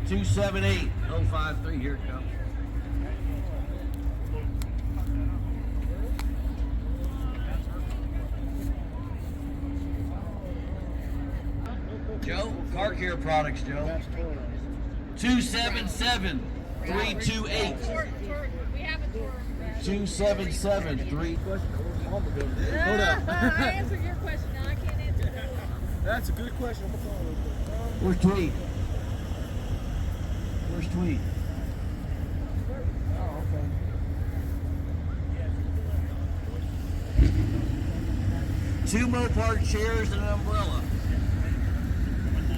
278 053. Here it comes. Joe, Car Care Products, Joe. 277 328. 277 3. I answered your question. Now I can't answer that. That's a good question. Where's Tweed? Where's Tweed? Oh, okay. 2 Mopar chairs and an umbrella.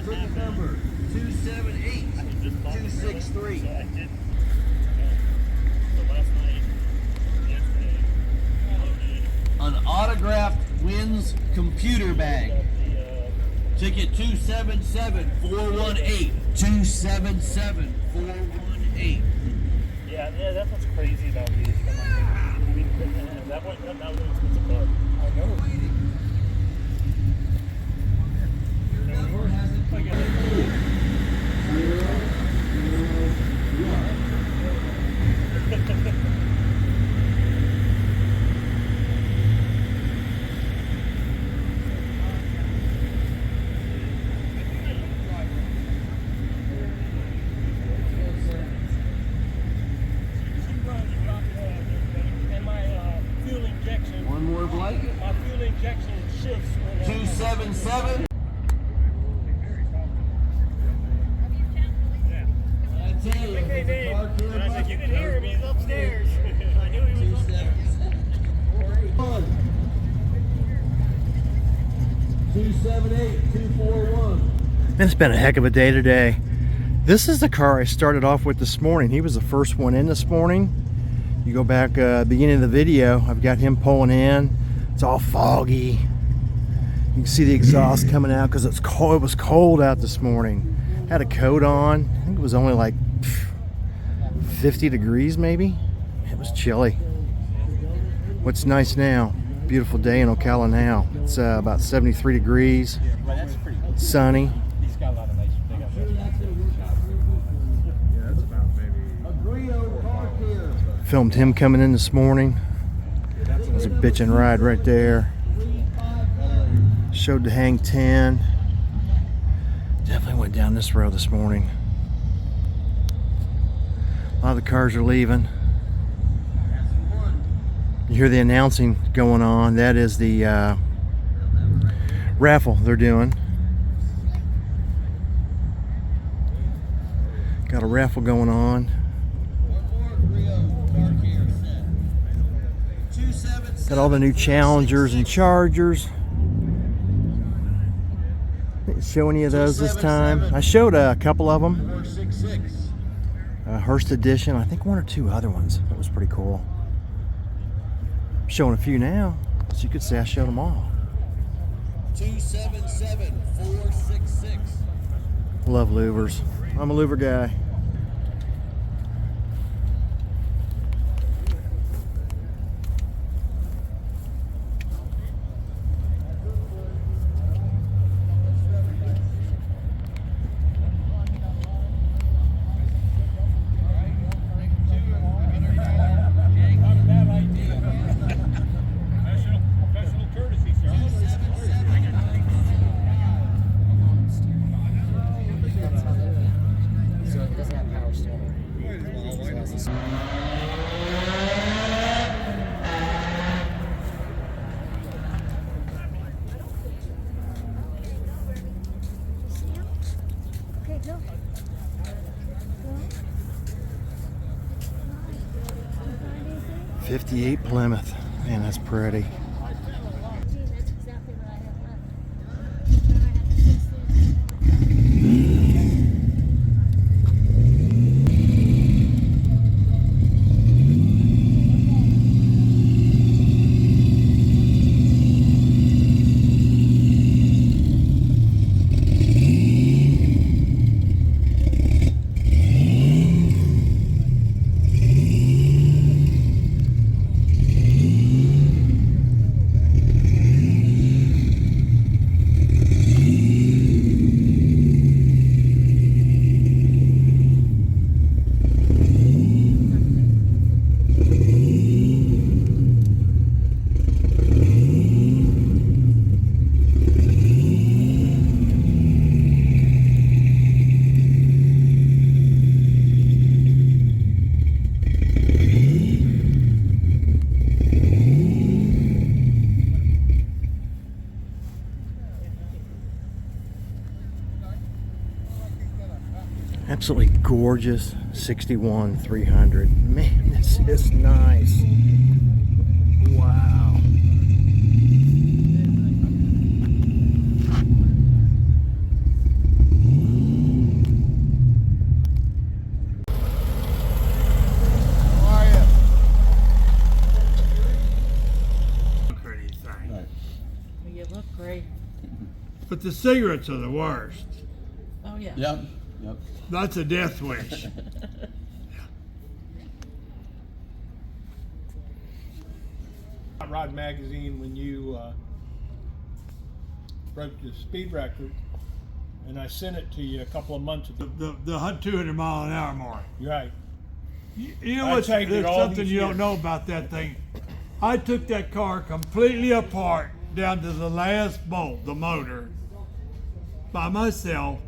Ticket number 278 263. An autographed Wins computer bag. Ticket 277-418. 277-418. Yeah, that's what's crazy about these. That was an expensive car. I know. One more blanket. My fuel injection shifts. 277. I tell you, You can hear him. He's upstairs. I knew he was upstairs. 278-241. It's been a heck of a day today. This is the car I started off with this morning. He was the first one in this morning. You go back beginning of the video, I've got him pulling in. It's all foggy. You can see the exhaust coming out because it's cold. It was cold out this morning. Had a coat on. I think it was only like 50 degrees maybe. It was chilly. What's nice now? Beautiful day in Ocala now. It's about 73 degrees. Sunny. He's got a lot of nice. They got that's about maybe. Filmed him coming in this morning. It was a bitchin' ride right there. Showed the hang 10. Definitely went down this road this morning. A lot of the cars are leaving. You hear the announcing going on. That is the raffle they're doing. Got a raffle going on. Got all the new Challengers and Chargers. Didn't show any of those this time. I showed a couple of them. Hearst Edition. I think one or two other ones. That was pretty cool. I'm showing a few now. So you could say I showed them all. 277-466. Love louvers. I'm a louver guy. Okay, go. 58 Plymouth. Man, that's pretty. That's exactly what I have left. Now I have to fix this. Absolutely gorgeous 61 300. Man, this is nice. Wow. How are you? Pretty thing. Right. Well, you look great. But the cigarettes are the worst. Oh, yeah. Yep. Yep. That's a death wish. Hot Rod Magazine, when you broke the speed record, and I sent it to you a couple of months ago. The 200-mile-an-hour mark. Right. You know I what's tagged it there's all something these you don't years. know about that thing. I took that car completely apart down to the last bolt, the motor, by myself.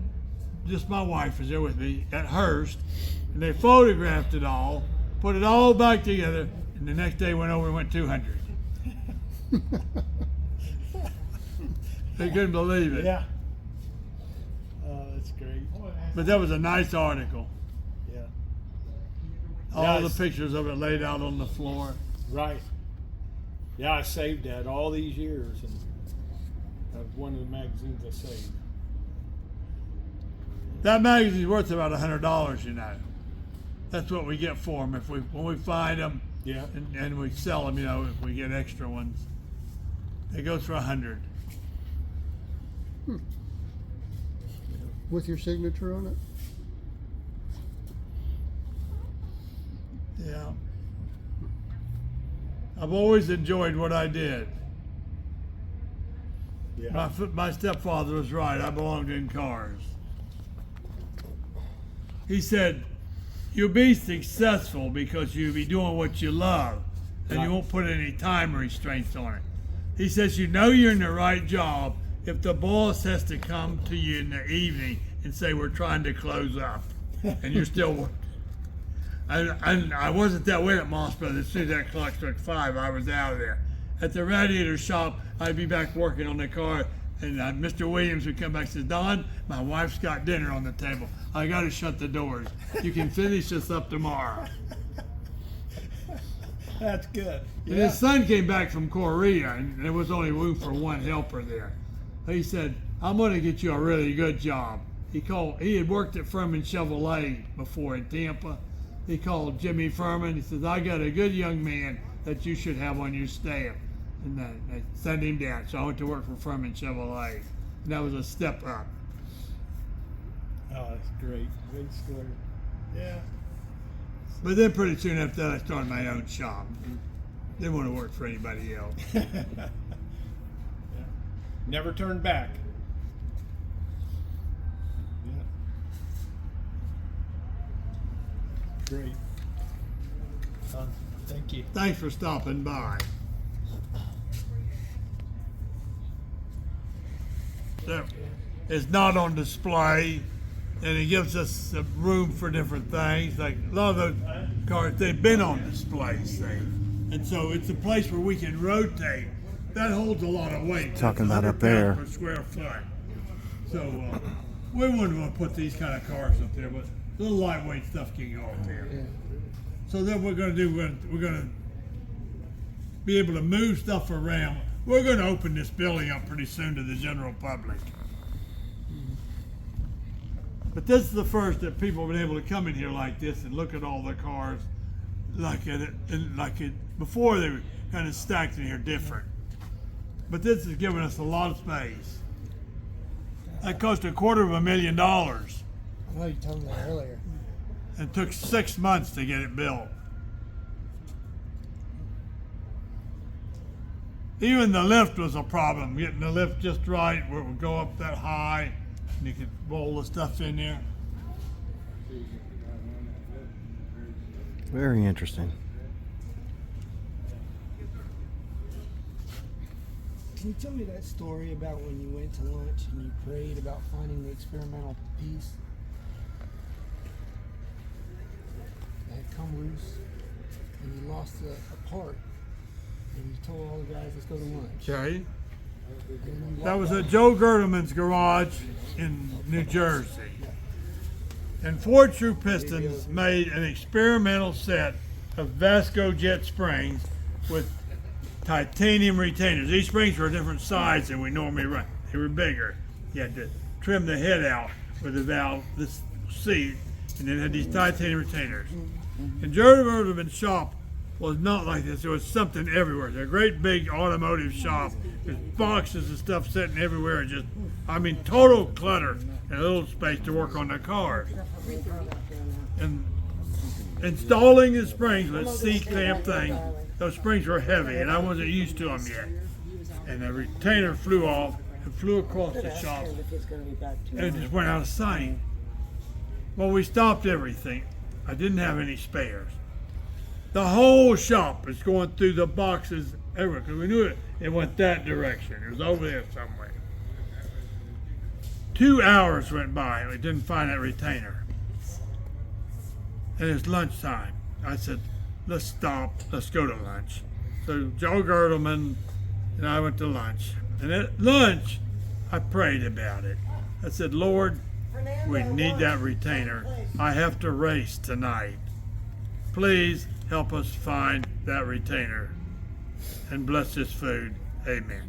Just my wife was there with me at Hearst, and they photographed it all, put it all back together, and the next day went over and went 200. They couldn't believe it. Yeah. Oh, that's great. But that was a nice article. Yeah. All Yeah, the it's- pictures of it laid out on the floor. Right. Yeah, I saved that all these years, and that's one of the magazines I saved. That magazine's worth about $100, you know. That's what we get for them when we find them. Yeah. And we sell them, you know, if we get extra ones. They go for 100. With your signature on it? Yeah. I've always enjoyed what I did. Yeah. My stepfather was right. I belonged in cars. He said, you'll be successful because you'll be doing what you love and you won't put any time restraints on it. He says, you know you're in the right job if the boss has to come to you in the evening and say, we're trying to close up and you're still working. And I wasn't that way at Moss Brothers. As soon as that clock struck 5, I was out of there. At the radiator shop, I'd be back working on the car, and Mr. Williams would come back and say, Don, my wife's got dinner on the table. I got to shut the doors. You can finish this up tomorrow. That's good. And his son came back from Korea, and there was only room for one helper there. He said, I'm going to get you a really good job. He had worked at Furman Chevrolet before in Tampa. He called Jimmy Furman. He says, I got a good young man that you should have on your staff. And they sent him down. So I went to work for Furman Chevrolet. And that was a step up. Oh, that's great. Good story. Yeah. But then pretty soon after that, I started my own shop. Didn't want to work for anybody else. Yeah. Never turned back. Yeah. Great. Thank you. Thanks for stopping by. So, it's not on display, and it gives us room for different things. Like a lot of those cars. They've been on display, see. And so it's a place where we can rotate. That holds a lot of weight. Talking That's about up 100 there. pounds per square foot. So we wouldn't want to put these kind of cars up there, but little lightweight stuff can go up there. So then we're going to do, we're going to be able to move stuff around. We're going to open this building up pretty soon to the general public. But this is the first that people have been able to come in here like this and look at all the cars before they were kind of stacked in here different. But this has given us a lot of space. That cost $250,000. I know you told me that earlier. And took 6 months to get it built. Even the lift was a problem, getting the lift just right where it would go up that high and you could roll the stuff in there. Very interesting. Can you tell me that story about when you went to lunch and you prayed about finding the experimental piece that had come loose and you lost a part and you told all the guys, let's go to lunch? Okay. And you That was walked at Joe Gerdelman's garage in New Jersey. And Ford True Pistons made an experimental set of Vasco jet springs with titanium retainers. These springs were a different size than we normally run. They were bigger. You had to trim the head out with the valve, this seat, and then had these titanium retainers. And Joe Gerdelman's shop was not like this. There was something everywhere. They're a great big automotive shop. There's boxes and stuff sitting everywhere. Just, I mean, total clutter and a little space to work on the cars. And installing the springs with seat clamp thing, those springs were heavy and I wasn't used to them yet. And the retainer flew off and flew across the shop and it just went out of sight. Well, we stopped everything. I didn't have any spares. The whole shop is going through the boxes everywhere because we knew it went that direction. It was over there somewhere. 2 hours went by and we didn't find that retainer. And it's lunchtime. I said, let's stop, let's go to lunch. So Joe Gerdelman and I went to lunch. And at lunch, I prayed about it. I said, Lord, we need that retainer. I have to race tonight. Please help us find that retainer and bless this food. Amen.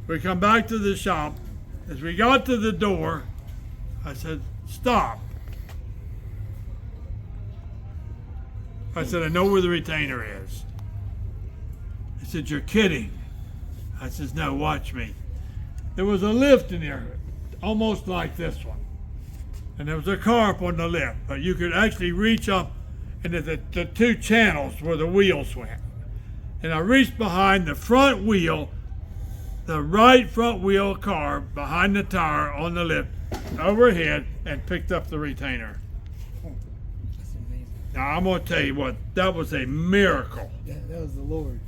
We come back to the shop. As we got to the door, I said, stop. I said, I know where the retainer is. He said, you're kidding. I said, no, watch me. There was a lift in there, almost like this one. And there was a car up on the lift, but you could actually reach up into the two channels where the wheels went. And I reached behind the front wheel, the right front wheel car behind the tire on the lift overhead and picked up the retainer. That's amazing. Now I'm going to tell you what, that was a miracle. Yeah, that was the Lord.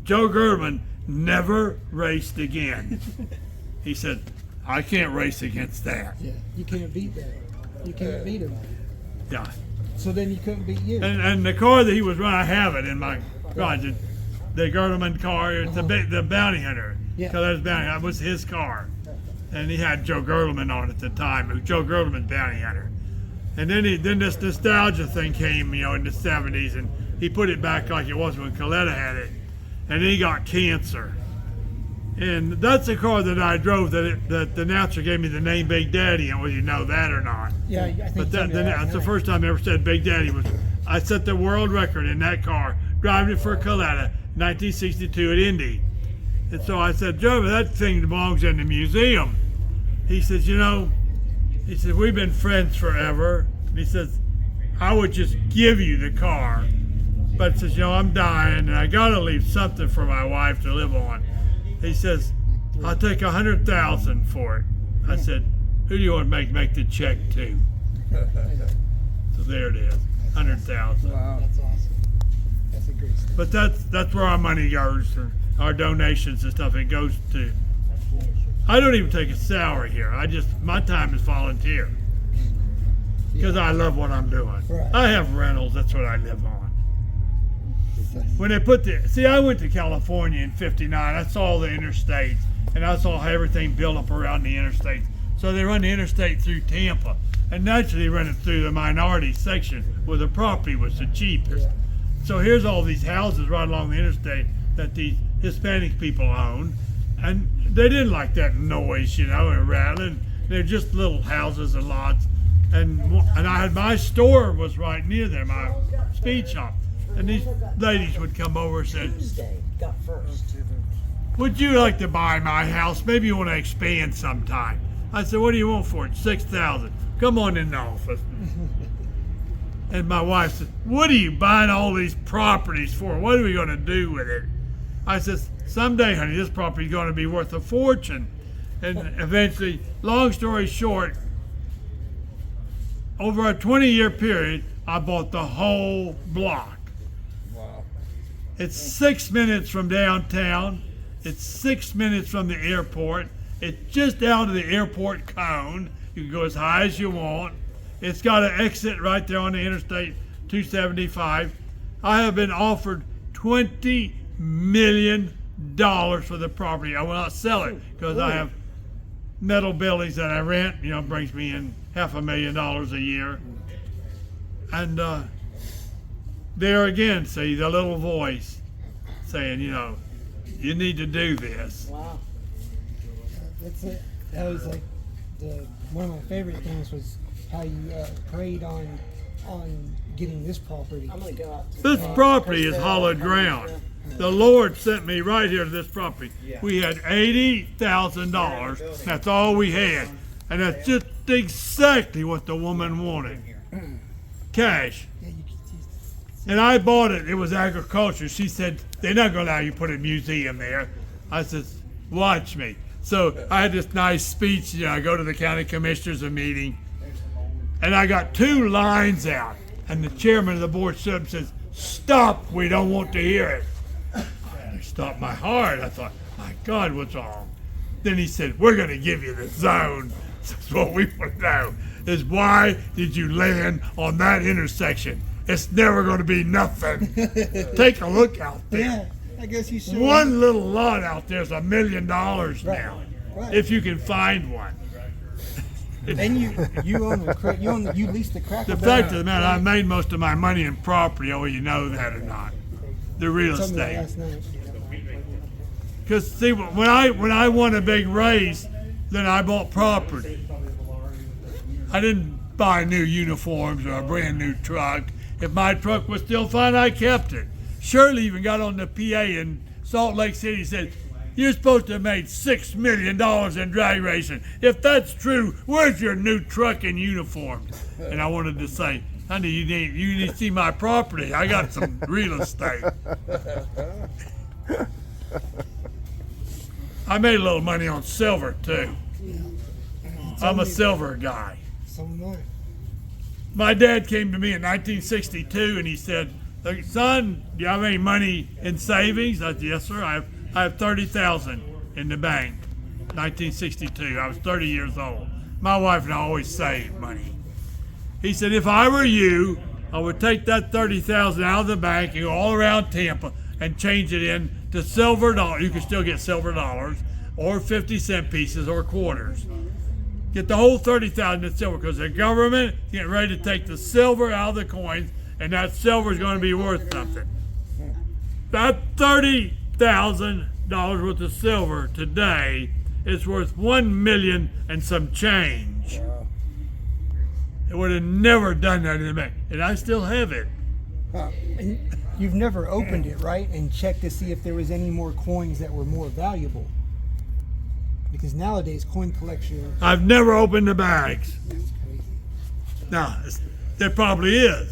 Joe Gerdelman never raced again. He said, I can't race against that. Yeah, you can't beat that. You can't beat him. Yeah. So then you couldn't beat you. And the car that he was running, I have it in my garage. The Gerdelman car, it's the Bounty Hunter. Yeah. Because that was his car. And he had Joe Gerdelman on at the time. It was Joe Gerdelman's Bounty Hunter. And then this nostalgia thing came, in the 70s, and he put it back like it was when Coletta had it. And then he got cancer. And that's the car that I drove that the announcer gave me the name Big Daddy, and whether you know that or not. Yeah, I think But that's that's the first time I ever said Big Daddy was. I set the world record in that car, driving it for Coletta, 1962 at Indy. And so I said, Joe, that thing belongs in the museum. He says, he said, we've been friends forever. And he says, I would just give you the car. But he says, I'm dying and I gotta leave something for my wife to live on. He says, I'll take $100,000 for it. I said, who do you want to make the check to? So there it is, $100,000. Wow, that's awesome. That's a great story. But that's where our money goes, our donations and stuff. It goes to. I don't even take a salary here. My time is volunteer. because I love what I'm doing. Right. I have rentals. That's what I live on. When they put I went to California in '59. I saw the interstates, and I saw how everything built up around the interstates. So they run the interstate through Tampa, and naturally they run it through the minority section where the property was the cheapest. So here's all these houses right along the interstate that these Hispanic people own, and they didn't like that noise, and rattling. They're just little houses and lots, and I had my store was right near there, my speed shop, and these ladies would come over and said, Tuesday got first. "Would you like to buy my house? Maybe you want to expand sometime." I said, "What do you want for it?" $6,000. Come on in the office. And my wife said, "What are you buying all these properties for? What are we going to do with it?" I said, "Someday, honey, this property is going to be worth a fortune." And eventually, long story short, over a 20-year period, I bought the whole block. Wow. It's 6 minutes from downtown. It's 6 minutes from the airport. It's just out of the airport cone. You can go as high as you want. It's got an exit right there on the Interstate 275. I have been offered $20 million for the property. I will not sell it because I have metal buildings that I rent. Brings me in $500,000 a year. And there again, see the little voice saying, you need to do this. Wow. That's it. That was like one of my favorite things was how you prayed on getting this property. I'm gonna go out. This property is hollowed ground. The Lord sent me right here to this property. We had $80,000. That's all we had, and that's just exactly what the woman wanted. Cash. And I bought it. It was agriculture. She said they're not going to allow you to put a museum there. I said, watch me. So I had this nice speech. I go to the county commissioners meeting, and I got 2 lines out. And the chairman of the board stood up and says, "Stop! We don't want to hear it." It stopped my heart. I thought, my God, what's wrong? Then he said, "We're going to give you the zone." That's what we want to know is why did you land on that intersection? It's never going to be nothing. Take a look out there. Yeah, I guess you should. One little lot out there is $1 million now, Right. if you can find one. And you own the you lease the crack. The fact of the matter, I made most of my money in property, whether you know that or not. The real Told me that estate. last night. Because see, when I won a big race, then I bought property. I didn't buy new uniforms or a brand new truck. If my truck was still fine, I kept it. Shirley even got on the PA in Salt Lake City and said, "You're supposed to have made $6 million in drag racing. If that's true, where's your new truck and uniform?" And I wanted to say, "Honey, you need to see my property. I got some real estate." I made a little money on silver too. I'm a silver guy. So am I. My dad came to me in 1962 and he said, "Son, do you have any money in savings?" I said, "Yes, sir. I have $30,000 in the bank." 1962. I was 30 years old. My wife and I always saved money. He said, "If I were you, I would take that $30,000 out of the bank and go all around Tampa and change it into silver dollars. You can still get silver dollars or 50-cent pieces or quarters. Get the whole $30,000 in silver because the government is getting ready to take the silver out of the coins, and that silver is going to be worth something." That $30,000 worth of silver today is worth $1 million and some change. It would have never done that in the bank, and I still have it. And you've never opened it, right? And checked to see if there was any more coins that were more valuable. Because nowadays, coin collection. I've never opened the bags. No, there probably is.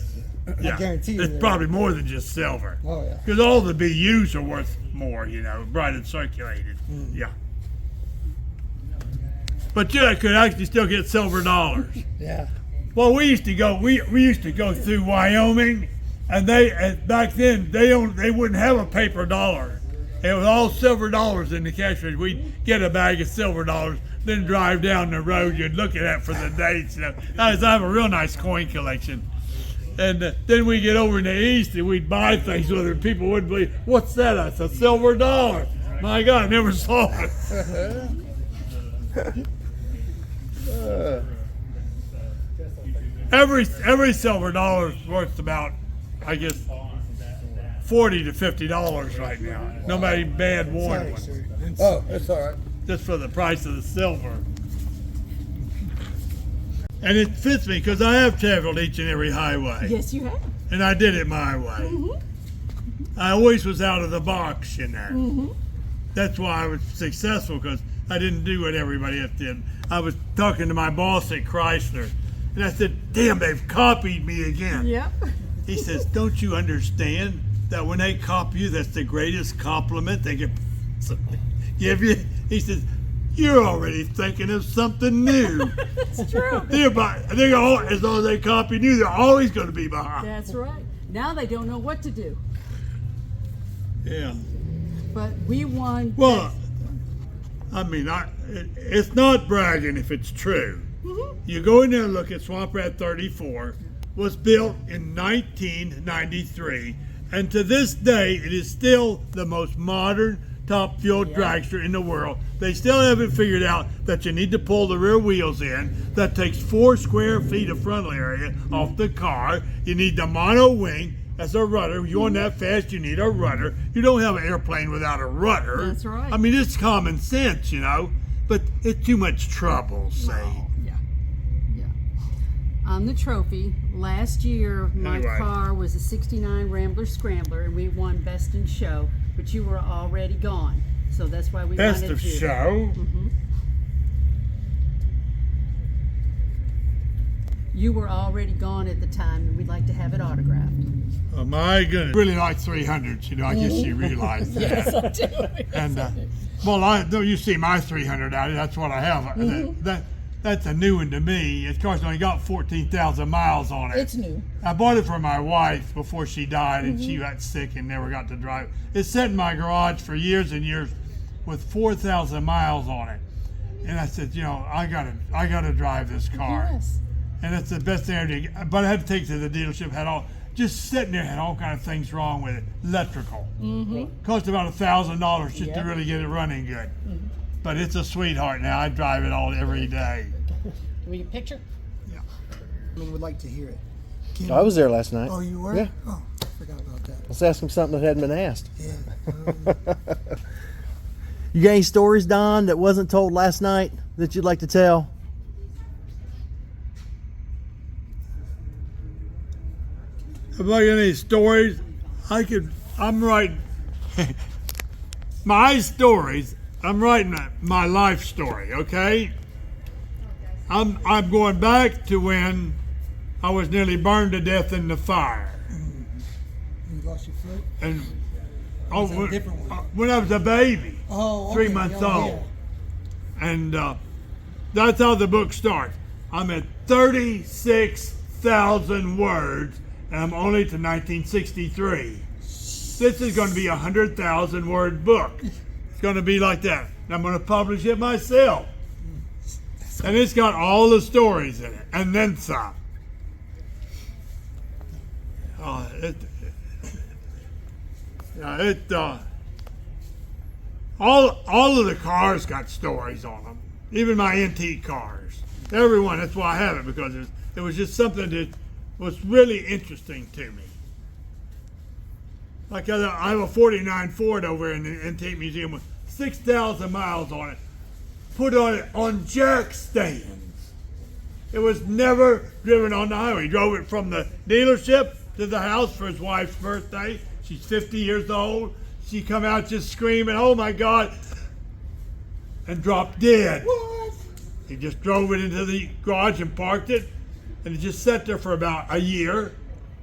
I guarantee you. It's probably more than just silver. Oh, yeah. Because all the BUs are worth more, bright and circulated. Yeah. But I could actually still get silver dollars. Yeah. Well, we used to go through Wyoming, and back then they wouldn't have a paper dollar. It was all silver dollars in the cash register. We'd get a bag of silver dollars, then drive down the road. You'd look at that for the dates. You know, I have a real nice coin collection. And then we get over in the East and we'd buy things with it. People wouldn't believe, what's that? It's a silver dollar. My God, I never saw it. Every silver dollar is worth about, I guess, $40 to $50 right now. Nobody bad worn one. Oh, that's all right. Just for the price of the silver. And it fits me because I have traveled each and every highway. Yes, you have. And I did it my way. Mm-hmm. I always was out of the box, you know. Mm-hmm. That's why I was successful, because I didn't do what everybody else did. I was talking to my boss at Chrysler, and I said, damn, they've copied me again. Yep. He says, don't you understand that when they copy you, that's the greatest compliment they can give you? He says, you're already thinking of something new. It's true. As long as they copy you, they're always going to be behind. That's right. Now they don't know what to do. Yeah. But we won. Well, I mean, it's not bragging if it's true. Mm-hmm. You go in there and look at Swamp Rat 34, was built in 1993, and to this day, it is still the most modern top-fueled dragster in the world. They still haven't figured out that you need to pull the rear wheels in. That takes 4 square feet of frontal area off the car. You need the mono wing as a rudder. You're going that fast, you need a rudder. You don't have an airplane without a rudder. That's right. I mean, it's common sense, you know, but it's too much trouble, say. Yeah. Yeah. On the trophy, last year, my car was a 69 Rambler Scrambler, and we won Best in Show, but you were already gone. So that's why we Best wanted of to. Show? Mm-hmm. You were already gone at the time, and we'd like to have it autographed. Oh my goodness. Really like 300s, you know, I guess you realize that. Yes, I do. And, well, you see my 300 out here, that's what I have. Mm-hmm. That's a new one to me. Of course, only got 14,000 miles on it. It's new. I bought it for my wife before she died, and she got sick and never got to drive it. It's sat in my garage for years and years with 4,000 miles on it. And I said, you know, I gotta drive this car. Yes. And it's the best thing I did. But I had to take it to the dealership, just sitting there, had all kind of things wrong with it. Electrical. Mm-hmm. Cost about $1,000 just to Yep. really get it running good. Mm-hmm. But it's a sweetheart now. I drive it every day. Can we get a picture? Yeah. I mean, would like to hear it. I was there last night. Oh, you were? Yeah. Oh, I forgot about that. Let's ask him something that hadn't been asked. Yeah. You got any stories, Don, that wasn't told last night that you'd like to tell? If I got any stories, I'm writing my stories. I'm writing my life story, okay? I'm going back to when I was nearly burned to death in the fire. You lost your foot? And Was that a different one? when I was a baby, Oh, 3 okay. months Oh, old. And that's how the book starts. I'm at 36,000 words, and I'm only to 1963. This is going to be a 100,000 word book. It's going to be like that. And I'm going to publish it myself. And it's got all the stories in it, and then some. All of the cars got stories on them. Even my antique cars. Everyone. That's why I have it, because it was just something that was really interesting to me. Like I have a 49 Ford over in the Antique Museum with 6,000 miles on it. Put on it on jack stands. It was never driven on the highway. He drove it from the dealership to the house for his wife's birthday. She's 50 years old. She come out just screaming, oh my God, and dropped dead. What? He just drove it into the garage and parked it, and it just sat there for about a year.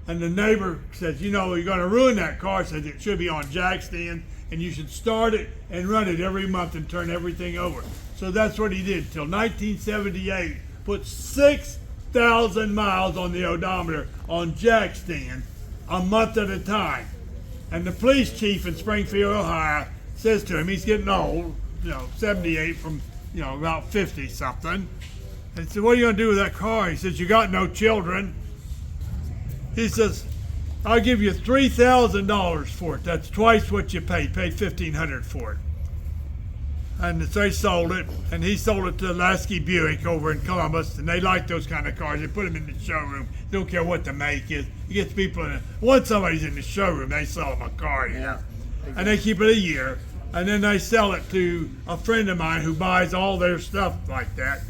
And the neighbor says, you know, you're going to ruin that car. Says it should be on jack stand, and you should start it and run it every month and turn everything over. So that's what he did till 1978. Put 6,000 miles on the odometer on jack stand a month at a time. And the police chief in Springfield, Ohio, says to him, he's getting old, 78 from, about 50 something. And he said, what are you gonna do with that car? He says, you got no children. He says, I'll give you $3,000 for it. That's twice what you paid. Paid $1,500 for it. And so they sold it, and he sold it to Lasky Buick over in Columbus, and they like those kind of cars. They put them in the showroom. They don't care what the make is. He gets people in it. Once somebody's in the showroom, they sell them a car, and they keep it a year, and then they sell it to a friend of mine who buys all their stuff like that.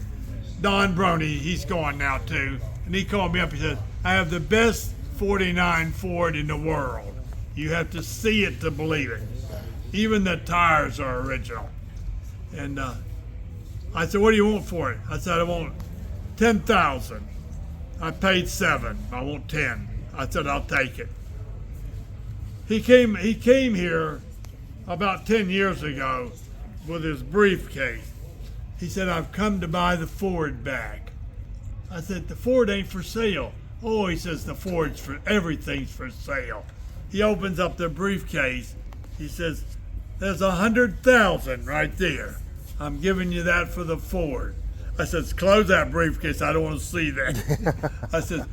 Don Brony, he's gone now too, and he called me up. He said, I have the best 49 Ford in the world. You have to see it to believe it. Even the tires are original. And I said, what do you want for it? I said, I want $10,000. I paid $7,000. I want $10,000. I said, I'll take it. He came here about 10 years ago with his briefcase. He said, I've come to buy the Ford back. I said, the Ford ain't for sale. Oh, he says, the Ford's for, everything's for sale. He opens up the briefcase. He says, there's $100,000 right there. I'm giving you that for the Ford. I said, close that briefcase. I don't want to see that. I said,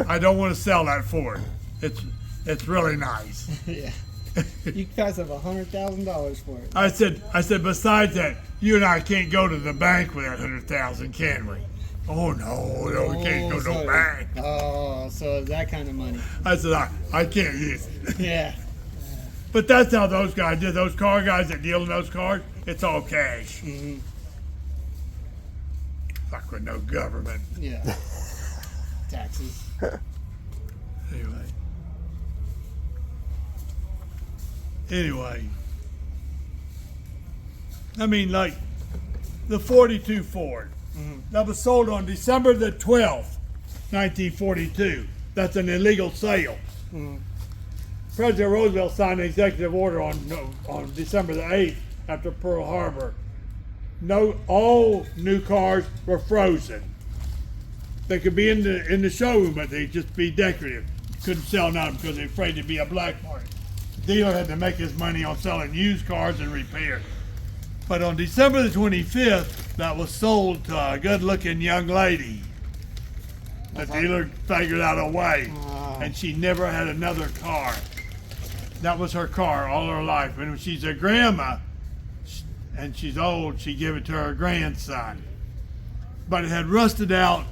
I don't want to sell that Ford. It's really nice. Yeah. You guys have $100,000 for it. I said, besides that, you and I can't go to the bank with that $100,000, can we? Oh no, we can't go to the bank. Oh, so that kind of money. I said, I can't use it. Yeah. But that's how those guys do. Those car guys that deal in those cars, it's all cash. Mm-hmm. Like with no government. Yeah. Taxes. Anyway. I mean, like the 42 Ford. Mm-hmm. That was sold on December the 12th, 1942. That's an illegal sale. Mm-hmm. President Roosevelt signed an executive order on December the 8th after Pearl Harbor. All new cars were frozen. They could be in the showroom, but they'd just be decorative. Couldn't sell none because they're afraid to be a black market. The dealer had to make his money on selling used cars and repairs. But on December the 25th, that was sold to a good-looking young lady. The dealer figured out a way, and she never had another car. That was her car all her life. And when she's a grandma, and she's old, she gave it to her grandson. But it had rusted out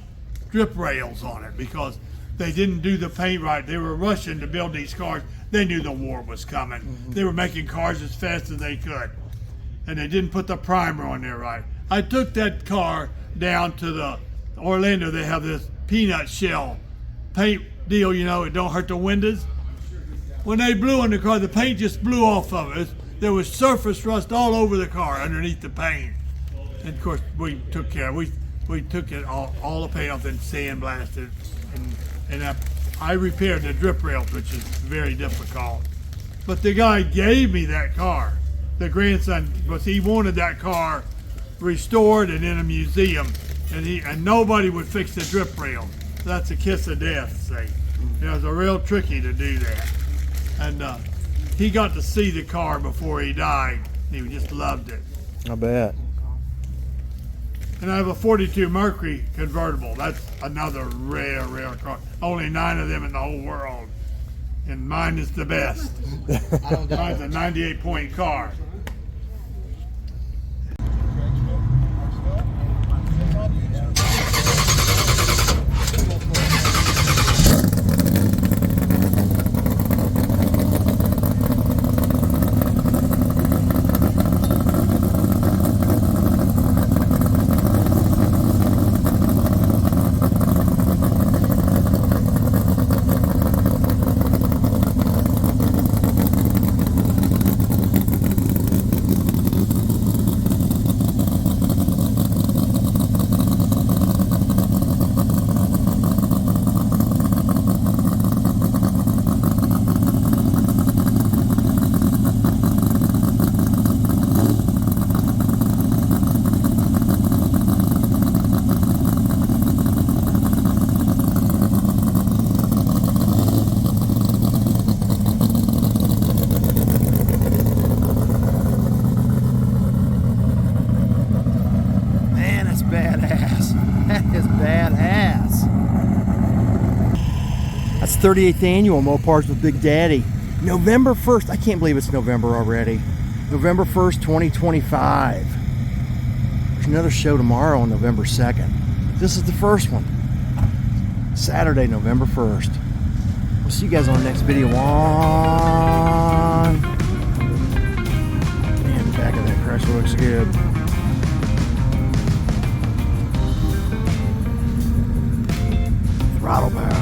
drip rails on it because they didn't do the paint right. They were rushing to build these cars. They knew the war was coming. Mm-hmm. They were making cars as fast as they could. And they didn't put the primer on there right. I took that car down to the Orlando. They have this peanut shell paint deal, it don't hurt the windows. When they blew on the car, the paint just blew off of it. There was surface rust all over the car underneath the paint. And of course, we took care of it. We took it all the paint off and sandblasted. And I repaired the drip rails, which is very difficult. But the guy gave me that car. The grandson, because he wanted that car restored and in a museum, and nobody would fix the drip rail. That's a kiss of death, see. It was real tricky to do that. And he got to see the car before he died. He just loved it. I bet. And I have a 42 Mercury convertible. That's another rare car. Only 9 of them in the whole world. And mine is the best. Mine's a 98-point car. 38th annual Mopars with Big Daddy. November 1st. I can't believe it's November already. November 1st, 2025. There's another show tomorrow on November 2nd. This is the first one. Saturday, November 1st. We'll see you guys on the next video. Man, the back of that Chrysler looks good. Throttle Power.